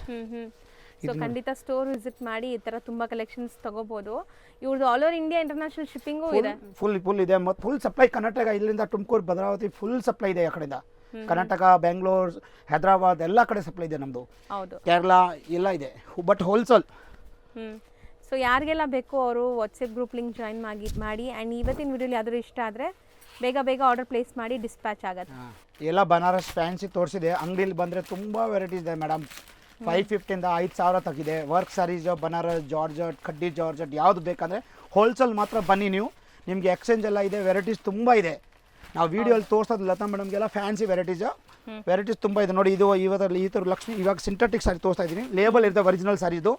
ಸೊ ಖಂಡಿತ ಸ್ಟೋರ್ ವಿಸಿಟ್ ಮಾಡಿ ಈ ಥರ ತುಂಬ ಕಲೆಕ್ಷನ್ಸ್ ತಗೋಬೋದು. ಇವ್ರದ್ದು all over India international shipping ಇದೆ. ಫುಲ್ ಇದೆ ಮತ್ತು ಫುಲ್ ಸಪ್ಲೈ ಕರ್ನಾಟಕ, ಇಲ್ಲಿಂದ ತುಮಕೂರು, ಭದ್ರಾವತಿ ಫುಲ್ ಸಪ್ಲೈ ಇದೆ. ಆ ಕಡೆಯಿಂದ ಕರ್ನಾಟಕ, ಬೆಂಗಳೂರು, ಹೈದರಾಬಾದ್ ಎಲ್ಲ ಕಡೆ ಸಪ್ಲೈ ಇದೆ ನಮ್ಮದು. ಹೌದು, ಕೇರಳ ಎಲ್ಲ ಇದೆ, ಬಟ್ ಹೋಲ್ಸೇಲ್. ಸೊ ಯಾರಿಗೆಲ್ಲ ಬೇಕು ಅವರು ವಾಟ್ಸಪ್ ಗ್ರೂಪ್ ಲಿಂಕ್ ಜಾಯಿನ್ ಮಾಡಿ ಆ್ಯಂಡ್ ಇವತ್ತಿನ ವಿಡಿಯೋಲಿ ಯಾವ್ದಾದ್ರು ಇಷ್ಟ ಆದರೆ ಬೇಗ ಆರ್ಡರ್ ಪ್ಲೇಸ್ ಮಾಡಿ ಡಿಸ್ಪ್ಯಾಚ್ ಆಗುತ್ತೆ. ಎಲ್ಲ ಬನಾರಸ್ ಫ್ಯಾನ್ಸಿ ತೋರಿಸಿದೆ. ಅಂಗಡಿಯಲ್ಲಿ ಬಂದರೆ ತುಂಬ ವೆರೈಟೀಸ್ ಇದೆ ಮೇಡಮ್. 550 5,000 ತಗಿದೆ. ವರ್ಕ್ ಸ್ಯಾರೀಸ್, ಬನಾರಸ್ ಜಾರ್ಜೆಟ್, ಕಡ್ಡಿ ಜಾರ್ಜೆಟ್ ಯಾವುದು ಬೇಕಂದರೆ ಹೋಲ್ಸೇಲ್ ಮಾತ್ರ ಬನ್ನಿ ನೀವು. ನಿಮಗೆ ಎಕ್ಸ್ಚೇಂಜ್ ಎಲ್ಲ ಇದೆ, ವೆರೈಟೀಸ್ ತುಂಬ ಇದೆ. ನಾವು ವೀಡಿಯೋಲ್ಲಿ ತೋರಿಸೋದು ಲತಾ ಮೇಡಮ್ಗೆಲ್ಲ ಫ್ಯಾನ್ಸಿ ವೆರೈಟೀಸ್ ತುಂಬ ಇದೆ ನೋಡಿ. ಇದು ಇವತ್ತಲ್ಲಿ ಈ ಥರ ಲಕ್ಷ್ಮಿ, ಇವಾಗ ಸಿಂಥೆಟಿಕ್ ಸ್ಯಾರಿ ತೋರಿಸ್ತಾ ಇದ್ದೀನಿ. ಲೇಬಲ್ ಇರುತ್ತೆ ಒರಿಜಿನಲ್ ಸ್ಯಾರಿದು,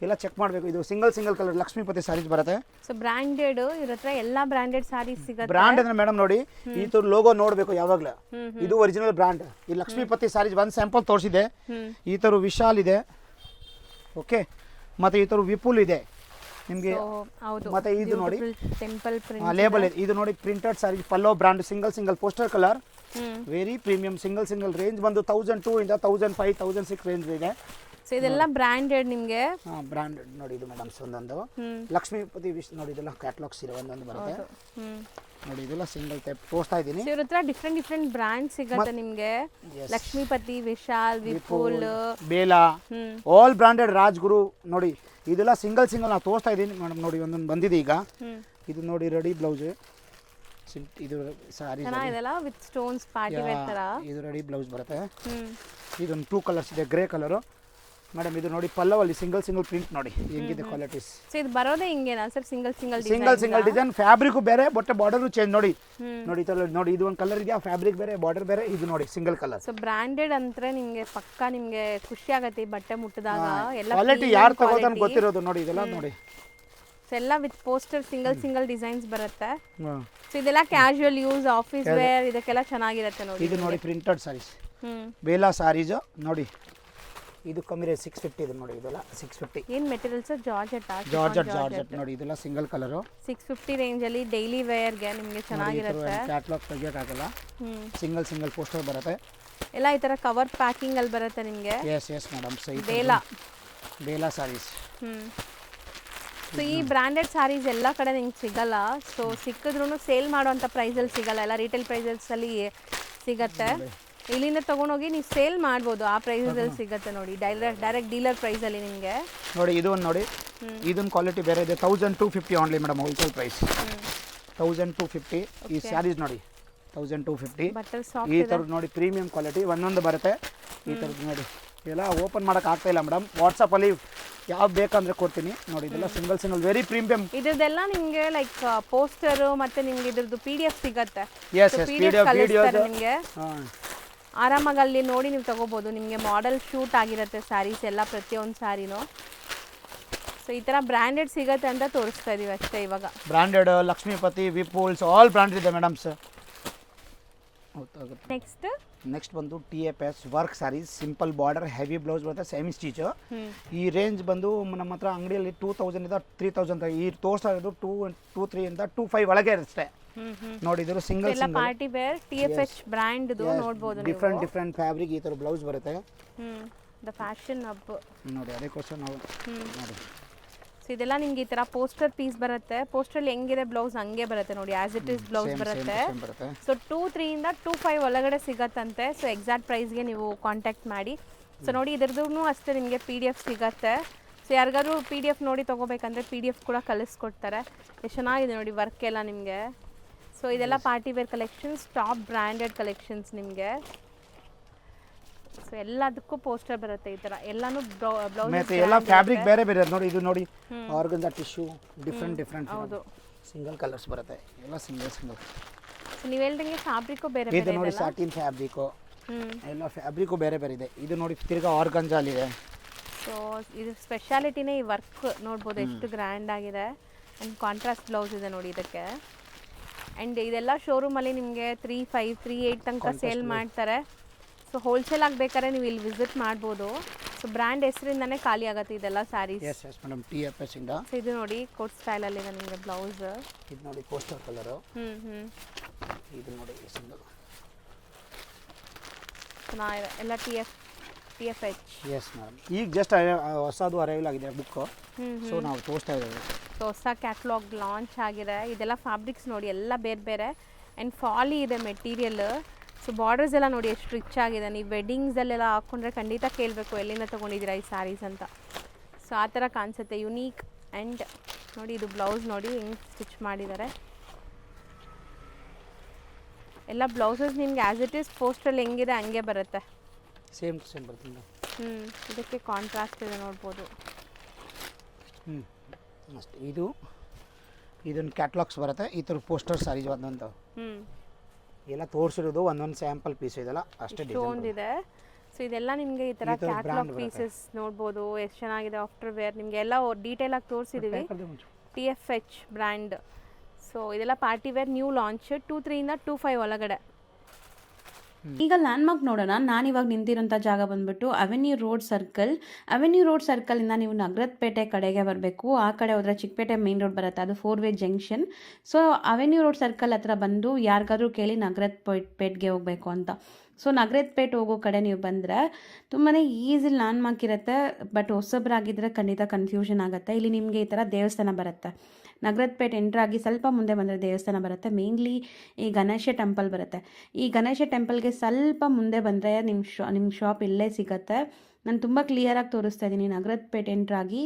ಎಲ್ಲ ಚೆಕ್ ಮಾಡಬೇಕು. ಇದು ಸಿಂಗಲ್ ಕಲರ್ ಲಕ್ಷ್ಮೀಪತಿ ಸ್ಯಾರೀಸ್ ಬರುತ್ತೆ. ಸೊ ಬ್ರಾಂಡೆಡ್ ಇವ್ರ ಹತ್ರ ಎಲ್ಲ ಬ್ರಾಂಡೆಡ್ ಸ್ಯಾರೀಸ್ ಸಿಗುತ್ತೆ. ಬ್ರಾಂಡ್ ಅಂದ್ರೆ ಮೇಡಮ್ ನೋಡಿ ಈ ಥರ ಲೋಗೋ ನೋಡಬೇಕು ಯಾವಾಗಲೂ. ಇದು ಒರಿಜಿನಲ್ ಬ್ರಾಂಡ್. ಈ ಲಕ್ಷ್ಮೀಪತಿ ಸ್ಯಾರೀಸ್ ಒಂದು ಸ್ಯಾಂಪಲ್ ತೋರಿಸಿದೆ. ಈ ಥರ ವಿಶಾಲ್ ಇದೆ, ಓಕೆ, ಮತ್ತು ಈ ಥರ ವಿಪುಲ್ ಇದೆ ನಿಮಗೆ. ಮತ್ತೆ ಇದು ನೋಡಿ ಟೆಂಪಲ್ ಪ್ರಿಂಟ್ ಲೇಬಲ್ ಇದೆ. ಇದು ನೋಡಿ printed sari, pallu brand, single poster colour, very premium. Single range ಬಂದು 1002 ಇಂದ 1005 1006 ರೇಂಜ್ ಇದೆ. ಸೊ ಇದೆಲ್ಲ ಬ್ರಾಂಡೆಡ್ ನಿಮಗೆ. ಬ್ರಾಂಡೆಡ್ ನೋಡಿ. ಇದು ಮೇಡಮ್ಸ್ ಒಂದೊಂದು ಲಕ್ಷ್ಮೀಪತಿ ನೋಡಿ, ಇದೆಲ್ಲ ಕ್ಯಾಟ್ಲಾಗ್ಸ್ ಇದೆ, ಒಂದೊಂದು ಬರುತ್ತೆ ನೋಡಿ. ಇದೆಲ್ಲ ಸಿಂಗಲ್ ಟೈಪ್ ತೋರಿಸ್ತಾ ಇದ್ದೀನಿ. ಇವ್ರ ಹತ್ರ ಡಿಫ್ರೆಂಟ್ ಬ್ರಾಂಡ್ ಸಿಗುತ್ತೆ ನಿಮಗೆ. ಲಕ್ಷ್ಮೀಪತಿ, ವಿಶಾಲ್, ವಿಪುಲ್, ಬೇಲಾ, ಆಲ್ ಬ್ರಾಂಡೆಡ್, ರಾಜ್ಗುರು ನೋಡಿ. ಇದೆಲ್ಲ ಸಿಂಗಲ್ ನಾವು ತೋರಿಸ್ತಾ ಇದ್ದೀನಿ ಮೇಡಮ್. ನೋಡಿ ಒಂದೊಂದು ಬಂದಿದೆ ಈಗ. ಇದು ನೋಡಿ ರೆಡಿ ಬ್ಲೌಸ್. ಇದು ಸಾರಿ ಚೆನ್ನಾಗಿದೆಲ್ಲ ವಿತ್ ಸ್ಟೋನ್ಸ್, ಪಾರ್ಟಿ ವೇರ್ ತರ. ಇದು ರೆಡಿ ಬ್ಲೌಸ್ ಬರುತ್ತೆ. ಇದೊಂದು 2 ಕಲರ್ಸ್ ಇದೆ, ಗ್ರೇ ಕಲರು ಮೇಡಮ್. ಇದು ನೋಡಿ ಪಲ್ಲವಲ್ಲಿ ಸಿಂಗಲ್ ಪ್ರಿಂಟ್ ನೋಡಿ ಹೆಂಗಿದೆ ಕ್ವಾಲಿಟೀಸ್. ಸೊ ಇದು ಬರೋದೇ ಹಿಂಗೇನಾ ಸರ್? Single design. ಫ್ಯಾಬ್ರಿಕ್ ಬೇರೆ, ಬಟ್ ಬಾರ್ಡರ್ ಚೇಂಜ್ ನೋಡಿ. ನೋಡಿ ಇದು ಒಂದು ಕಲರ್ ಇದೆಯಾ, ಫ್ಯಾಬ್ರಿಕ್ ಬೇರೆ, ಬಾರ್ಡರ್ ಬೇರೆ. ಇದು ನೋಡಿ ಸಿಂಗಲ್ ಕಲರ್. ಸೊ ಬ್ರಾಂಡೆಡ್ ಅಂದ್ರೆ ನಿಮಗೆ ಪಕ್ಕಾ ನಿಮಗೆ ಖುಷಿ ಆಗತ್ತೆ ಈ ಬಟ್ಟೆ ಮುಟ್ಟಿದಾಗ. ಎಲ್ಲ ಕ್ವಾಲಿಟಿ ಯಾರು ತಗೋತಾನೆ ಗೊತ್ತಿರೋದು ನೋಡಿ. ಇದೆಲ್ಲ ನೋಡಿ. ಸೊ ಎಲ್ಲ ವಿತ್ ಪೋಸ್ಟರ್ ಸಿಂಗಲ್ ಡಿಸೈನ್ಸ್ ಬರುತ್ತೆ. ಸೊ ಇದೆಲ್ಲ ಕ್ಯಾಶುಯಲ್ ಯೂಸ್, ಆಫೀಸ್ ವೇರ್ ಇದಕ್ಕೆಲ್ಲ ಚೆನ್ನಾಗಿರುತ್ತೆ ನೋಡಿ. ಇದು ನೋಡಿ ಪ್ರಿಂಟೆಡ್ ಸಾರೀಸ್, ಬೇಲಾ ಸಾರೀಸ್ ನೋಡಿ. ಇದು ಕಮ್ಮಿ ರೇಟ್ 650 ಇದೆ ನೋಡಿ. ಇದೆಲ್ಲ 650. ಏನು ಮೆಟೀರಿಯಲ್ಸ್? ಜಾರ್ಜೆಟ್ ನೋಡಿ. ಇದೆಲ್ಲ ಸಿಂಗಲ್ ಕಲರ್ 650 ರೇಂಜ್ ಅಲ್ಲಿ ಡೈಲಿ ವೇರ್ ಗೆ ನಿಮಗೆ ಚೆನ್ನಾಗಿರುತ್ತೆ. ಕ್ಯಾಟಲಾಗ್ ತೆಗಿಯೋಕ್ಕಾಗಲ್ಲ. ಸಿಂಗಲ್ ಪೋಸ್ಟರ್ ಬರುತ್ತೆ. ಎಲ್ಲ ಈ ತರ ಕವರ್ ಪ್ಯಾಕಿಂಗ್ ಅಲ್ಲಿ ಬರುತ್ತೆ ನಿಮಗೆ. Yes madam. Bela sarees. So ಈ ಬ್ರಾಂಡೆಡ್ ಸಾರೀಸ್ ಎಲ್ಲ ಕಡೆ ನಿಮ್ಗೆ ಸಿಗಲ್ಲ. ಸೊ ಸಿಕ್ಕಿದ್ರೂ ಸೇಲ್ ಮಾಡುವಂಥ ಪ್ರೈಸಲ್ಲಿ ಸಿಗಲ್ಲ, ಎಲ್ಲ ರಿಟೇಲ್ ಪ್ರೈಸಲ್ಲಿ ಸಿಗತ್ತೆ. ಇಲ್ಲಿಂದ ತೊಗೊಂಡೋಗಿ ನೀವು ಸೇಲ್ ಮಾಡ್ಬೋದು, ಆ ಪ್ರೈಸಲ್ಲಿ ಸಿಗುತ್ತೆ ನೋಡಿ. ಡೈರೆಕ್ಟ್ ಡೀಲರ್ ಪ್ರೈಸಲ್ಲಿ ನಿಮಗೆ ನೋಡಿ. ಇದು ಒಂದು ನೋಡಿ, ಇದೊಂದು ಕ್ವಾಲಿಟಿ ಬೇರೆ ಇದೆ. 1250 ಓನ್ಲಿ ಮೇಡಮ್, ಹೋಲ್ಸೇಲ್ ಪ್ರೈಸ್ 1250. ಈ ಸ್ಯಾರೀಸ್ ನೋಡಿ 1250. ಈ ಥರದ್ದು ನೋಡಿ ಪ್ರೀಮಿಯಂ ಕ್ವಾಲಿಟಿ ಒಂದೊಂದು ಬರುತ್ತೆ. ಈ ಥರದ್ದು ನೋಡಿ. ಇದೆಲ್ಲ ಓಪನ್ ಮಾಡೋಕೆ ಆಗ್ತಾ ಇಲ್ಲ ಮೇಡಮ್. ವಾಟ್ಸಪ್ಪಲ್ಲಿ ಯಾವ್ದು ಬೇಕಂದ್ರೆ ಕೊಡ್ತೀನಿ ನೋಡಿ. ಇದೆಲ್ಲ ಸಿಂಗಲ್ ವೆರಿ ಪ್ರೀಮಿಯಂ. ಇದೆಲ್ಲ ನಿಮಗೆ ಲೈಕ್ ಪೋಸ್ಟರ್ ಮತ್ತೆ ನಿಮಗೆ ಇದ್ರದ್ದು PDF ಸಿಗುತ್ತೆ. ನಿಮಗೆ ಆರಾಮಾಗಿ ಅಲ್ಲಿ ನೋಡಿ ನೀವು ತಗೋಬಹುದು. ನಿಮಗೆ ಮಾಡೆಲ್ ಶೂಟ್ ಆಗಿರುತ್ತೆ ಸ್ಯಾರೀಸ್ ಎಲ್ಲ, ಪ್ರತಿಯೊಂದು ಸ್ಯಾರಿನೂ. ಸೊ ಈ ಥರ ಬ್ರ್ಯಾಂಡೆಡ್ ಸಿಗುತ್ತೆ ಅಂತ ತೋರಿಸ್ತಾ ಇದೀವಿ ಅಷ್ಟೇ ಇವಾಗ. Branded Lakshmipathi, Vipuls all branded ಇದೆ ಮೇಡಮ್ಸ್. ನೆಕ್ಸ್ಟ್ ಬಂದು TFS work sarees, simple border, heavy blouse ಬರುತ್ತೆ, ಸೆಮಿ ಸ್ಟಿಚ್. ಈ ರೇಂಜ್ ಬಂದು ನಮ್ಮ ಹತ್ರ ಅಂಗಡಿಯಲ್ಲಿ 2000 ಇಂದ 3000. ಈ ತೋರಿಸ್ತಾ ಇರೋದು 2-3 ಇಂದ 2-5 ಒಳಗೆ ಇರುತ್ತೆ ನೋಡಿ. ಇದು single party wear TFS brand ನೋಡಬಹುದು. Different fabric. ಈ ತರ ಬ್ಲೌಸ್ ಬರುತ್ತೆ. ದ ಫ್ಯಾಷನ್ ಹಬ್ ನೋಡಿ. ಅದಕ್ಕೋಸ್ಕರ ನಾವು ನೋಡಿ. ಸೊ ಇದೆಲ್ಲ ನಿಮ್ಗೆ ಈ ತರ ಪೋಸ್ಟರ್ ಪೀಸ್ ಬರುತ್ತೆ. ಪೋಸ್ಟರ್ ಹೆಂಗಿದೆ ಬ್ಲೌಸ್ ಹಂಗೆ ಬರುತ್ತೆ ನೋಡಿ, ಆಸ್ ಇಟ್ ಇಸ್ ಬ್ಲೌಸ್ ಬರುತ್ತೆ. ಸೊ 2-3 ಇಂದ 2-5 ಒಳಗಡೆ ಸಿಗತ್ತಂತೆ. ಸೊ ಎಕ್ಸಾಕ್ಟ್ ಪ್ರೈಸ್ಗೆ ನೀವು ಕಾಂಟ್ಯಾಕ್ಟ್ ಮಾಡಿ. ಸೊ ನೋಡಿ ಇದ್ರದ್ದು ಅಷ್ಟೇ ನಿಮಗೆ PDF ಸಿಗತ್ತೆ. ಸೊ ಯಾರಿಗಾದ್ರು PDF ನೋಡಿ ತೊಗೋಬೇಕಂದ್ರೆ PDF ಕೂಡ ಕಳಿಸ್ಕೊಡ್ತಾರೆ. ಎಷ್ಟು ಚೆನ್ನಾಗಿದೆ ನೋಡಿ ವರ್ಕ್ ಎಲ್ಲ ನಿಮಗೆ. ಸೊ ಇದೆಲ್ಲ party wear collections, top branded collections ನಿಮಗೆ. ಸೊ ಎಲ್ಲದಕ್ಕೂ ಪೋಸ್ಟರ್ ಬರುತ್ತೆ ಈ ತರ. ಎಲ್ಲಾನು ಬ್ಲೌಸ್ ಮತ್ತೆ ಎಲ್ಲ ಫ್ಯಾಬ್ರಿಕ್ ಬೇರೆ ನೋಡಿ. ಇದು ನೋಡಿ ಆರ್ಗನ್ಜಾ ಟಿಶ್ಯೂ, ಡಿಫ್ರೆಂಟ್ ಹೌದು. ಸಿಂಗಲ್ ಕಲರ್ಸ್ ಬರುತ್ತೆ ಎಲ್ಲ ಸಿಂಗಲ್ ಸೊ ನೀವು ಹೇಳ್ದಂಗೆ ಫ್ಯಾಬ್ರಿಕ್ಕು ಬೇರೆ ಇದು ಬೇರೆ ನೋಡಿ ಇದೆಲ್ಲ. ಸಾಟಿನ್ ಫ್ಯಾಬ್ರಿಕು ಹ್ಞೂ ಎಲ್ಲ ಫ್ಯಾಬ್ರಿಕು ಬೇರೆ ಬೇರೆ ಇದೆ. ಇದು ನೋಡಿ ತಿರ್ಗಾ ಆರ್ಗಂಜಾಲಿದೆ. ಸೊ ಇದು ಸ್ಪೆಷಾಲಿಟಿನೇ ಈ ವರ್ಕ್ ನೋಡ್ಬೋದು ಎಷ್ಟು ಗ್ರ್ಯಾಂಡ್ ಆಗಿದೆ. ಆ್ಯಂಡ್ ಕಾಂಟ್ರಾಸ್ಟ್ ಬ್ಲೌಸ್ ಇದೆ ನೋಡಿ ಇದಕ್ಕೆ. ಆ್ಯಂಡ್ ಇದೆಲ್ಲ ಶೋರೂಮಲ್ಲಿ ನಿಮಗೆ 3,500 3,800 ತನಕ ಸೇಲ್ ಮಾಡ್ತಾರೆ. ಸೊ ಹೋಲ್ಸೇಲ್ ಆಗಬೇಕಾದ್ರೆ ನೀವು ಇಲ್ಲಿ ವಿಸಿಟ್ ಮಾಡ್ಬೋದು. ಸೊ ಬ್ರ್ಯಾಂಡ್ ಹೆಸರಿಂದನೇ ಖಾಲಿ ಆಗುತ್ತೆ ಇದೆಲ್ಲ sarees. Yes yes madam TFS ಇಂದ. ಸೊ ಇದು ನೋಡಿ ಕೋಟ್ ಸ್ಟೈಲಲ್ಲಿದೆ ನಿಮಗೆ ಬ್ಲೌಸ್. ಇದು ನೋಡಿ ಪೋಸ್ಟರ್ ಕಲರು. ಹ್ಞೂ ಇದು ನೋಡಿ ಸಿಂಗಲ್. ಚೆನ್ನಾಗಿದೆ ಎಲ್ಲ TFH. ಎಸ್ ಮೇಡಮ್ ಈಗ ಜಸ್ಟ್ ಹೊಸದು ಅರೈವಲ್ ಆಗಿದೆ ಬುಕ್ಕು. ಸೊ ನಾವು ತೋರಿಸ್ತಾ ಇದ್ದೇವೆ. ಸೊ ಹೊಸ ಕ್ಯಾಟ್ಲಾಗ್ ಲಾಂಚ್ ಆಗಿದೆ. ಇದೆಲ್ಲ ಫ್ಯಾಬ್ರಿಕ್ಸ್ ನೋಡಿ ಎಲ್ಲ ಬೇರೆ ಬೇರೆ. ಆ್ಯಂಡ್ ಫಾಲಿ ಇದೆ ಮೆಟೀರಿಯಲ್. ಸೊ ಬಾರ್ಡರ್ಸ್ ಎಲ್ಲ ನೋಡಿ ಎಷ್ಟು ರಿಚ್ ಆಗಿದೆ. ನೀವು ವೆಡ್ಡಿಂಗ್ಸಲ್ಲೆಲ್ಲ ಹಾಕ್ಕೊಂಡ್ರೆ ಖಂಡಿತ ಕೇಳಬೇಕು ಎಲ್ಲಿಂದ ತೊಗೊಂಡಿದ್ದೀರಾ ಈ ಸ್ಯಾರೀಸ್ ಅಂತ. ಸೊ ಆ ಥರ ಕಾಣಿಸುತ್ತೆ ಯುನೀಕ್. ಆ್ಯಂಡ್ ನೋಡಿ ಇದು ಬ್ಲೌಸ್ ನೋಡಿ ಹೆಂಗೆ ಸ್ಟಿಚ್ ಮಾಡಿದ್ದಾರೆ. ಎಲ್ಲ ಬ್ಲೌಸಸ್ ನಿಮ್ಗೆ ಆ್ಯಸ್ ಇಟ್ ಈಸ್ ಪೋಸ್ಟಲ್ಲಿ ಹೆಂಗಿದೆ ಹಂಗೆ ಬರುತ್ತೆ. ಸೇಮ್ ಬರ್ತೀನಿ. ಇದಕ್ಕೆ ಕಾಂಟ್ರಾಸ್ಟ್ ಇದೆ ನೋಡ್ಬೋದು. ಅಷ್ಟೇ. ಇದೊಂದು ಕ್ಯಾಟ್ಲಾಗ್ಸ್ ಬರುತ್ತೆ ಈ ಥರ ಪೋಸ್ಟರ್ ಸಾರೀಸ್ ಒಂದೊಂದು ಎಲ್ಲ ತೋರಿಸಿರೋದು ಒಂದೊಂದು ಸ್ಯಾಂಪಲ್ ಪೀಸ್ ಇದೆಲ್ಲ ಅಷ್ಟೇ ಇದೆ. ಸೊ ಇದೆಲ್ಲ ನಿಮಗೆ ಈ ಥರ ಕ್ಯಾಟ್ಲಾಗ್ ಪೀಸಸ್ ನೋಡ್ಬೋದು ಎಷ್ಟು ಚೆನ್ನಾಗಿದೆ. ಆಫ್ಟರ್ ವೇರ್ ನಿಮಗೆ ಎಲ್ಲ ಡೀಟೇಲಾಗಿ ತೋರಿಸಿದ್ದೀವಿ. TFH brand. ಸೊ ಇದೆಲ್ಲ ಪಾರ್ಟಿ ವೇರ್ ನ್ಯೂ ಲಾಂಚ್ 2,3 ಇಂದ 2,500 ಒಳಗಡೆ. ಈಗ ಲ್ಯಾಂಡ್ಮಾರ್ಕ್ ನೋಡೋಣ. ನಾನಿವಾಗ ನಿಂತಿರೋಂಥ ಜಾಗ ಬಂದ್ಬಿಟ್ಟು avenue road circle. Avenue road ಸರ್ಕಲಿಂದ ನೀವು ನಗರದಪೇಟೆ ಕಡೆಗೆ ಬರಬೇಕು. ಆ ಕಡೆ ಹೋದ್ರೆ ಚಿಕ್ಕಪೇಟೆ ಮೇನ್ ರೋಡ್ ಬರುತ್ತೆ, ಅದು 4-ವೇ junction. So avenue road circle ಹತ್ರ ಬಂದು ಯಾರಿಗಾದ್ರೂ ಕೇಳಿ ನಗರದಪೇಟೆಗೆ ಹೋಗಬೇಕು ಅಂತ. ಸೊ ನಗರದಪೇಟೆ ಹೋಗೋ ಕಡೆ ನೀವು ಬಂದರೆ ತುಂಬಾ ಈಸಿ ಲ್ಯಾಂಡ್ಮಾರ್ಕ್ ಇರುತ್ತೆ. ಬಟ್ ಹೊಸಬ್ರಾಗಿದ್ದರೆ ಖಂಡಿತ ಕನ್ಫ್ಯೂಷನ್ ಆಗುತ್ತೆ. ಇಲ್ಲಿ ನಿಮಗೆ ಈ ಥರ ದೇವಸ್ಥಾನ ಬರುತ್ತೆ. ನಗರದಪೇಟೆ ಎಂಟ್ರಾಗಿ ಸ್ವಲ್ಪ ಮುಂದೆ ಬಂದರೆ ದೇವಸ್ಥಾನ ಬರುತ್ತೆ. ಮೇನ್ಲಿ ಈ ಗಣೇಶ ಟೆಂಪಲ್ ಬರುತ್ತೆ. ಈ ಗಣೇಶ ಟೆಂಪಲ್ಗೆ ಸ್ವಲ್ಪ ಮುಂದೆ ಬಂದರೆ ನಿಮ್ಮ ಶಾಪ್ ಇಲ್ಲೇ ಸಿಗುತ್ತೆ. ನಾನು ತುಂಬ ಕ್ಲಿಯರಾಗಿ ತೋರಿಸ್ತಾ ಇದ್ದೀನಿ. ನಗರದಪೇಟೆ ಎಂಟ್ರಾಗಿ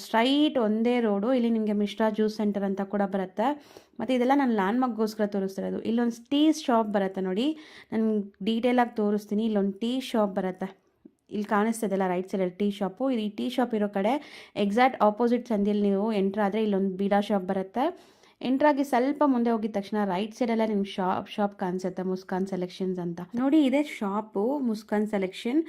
ಸ್ಟ್ರೈಟ್ ಒಂದೇ ರೋಡು. ಇಲ್ಲಿ ನಿಮಗೆ ಮಿಶ್ರಾ ಜ್ಯೂಸ್ ಸೆಂಟರ್ ಅಂತ ಕೂಡ ಬರುತ್ತೆ. ಮತ್ತು ಇದೆಲ್ಲ ನಾನು ಲ್ಯಾಂಡ್ಮಾರ್ಕ್ಗೋಸ್ಕರ ತೋರಿಸ್ತಿರೋದು. ಇಲ್ಲೊಂದು ಟೀ ಶಾಪ್ ಬರುತ್ತೆ ನೋಡಿ, ನಾನು ಡೀಟೇಲಾಗಿ ತೋರಿಸ್ತೀನಿ. ಇಲ್ಲೊಂದು ಟೀ ಶಾಪ್ ಬರುತ್ತೆ. ಇಲ್ಲಿ ಕಾಣಿಸ್ತದಲ್ಲ ರೈಟ್ ಸೈಡಲ್ಲಿ ಟೀ ಶಾಪು. ಈ ಟೀ ಶಾಪ್ ಇರೋ ಕಡೆ ಎಕ್ಸಾಕ್ಟ್ ಆಪೋಸಿಟ್ ಸಂದಿಯಲ್ಲಿ ನೀವು ಎಂಟ್ರ್ ಆದರೆ ಇಲ್ಲೊಂದು ಬೀಡಾ ಶಾಪ್ ಬರುತ್ತೆ. ಎಂಟ್ರಾಗಿ ಸ್ವಲ್ಪ ಮುಂದೆ ಹೋಗಿದ ತಕ್ಷಣ ರೈಟ್ ಸೈಡಲ್ಲೇ ನಿಮ್ಮ ಶಾಪ್ ಕಾಣಿಸುತ್ತೆ, ಮುಸ್ಕಾನ್ ಸೆಲೆಕ್ಷನ್ಸ್ ಅಂತ. ನೋಡಿ ಇದೆ ಶಾಪು ಮುಸ್ಕಾನ್ ಸೆಲೆಕ್ಷನ್.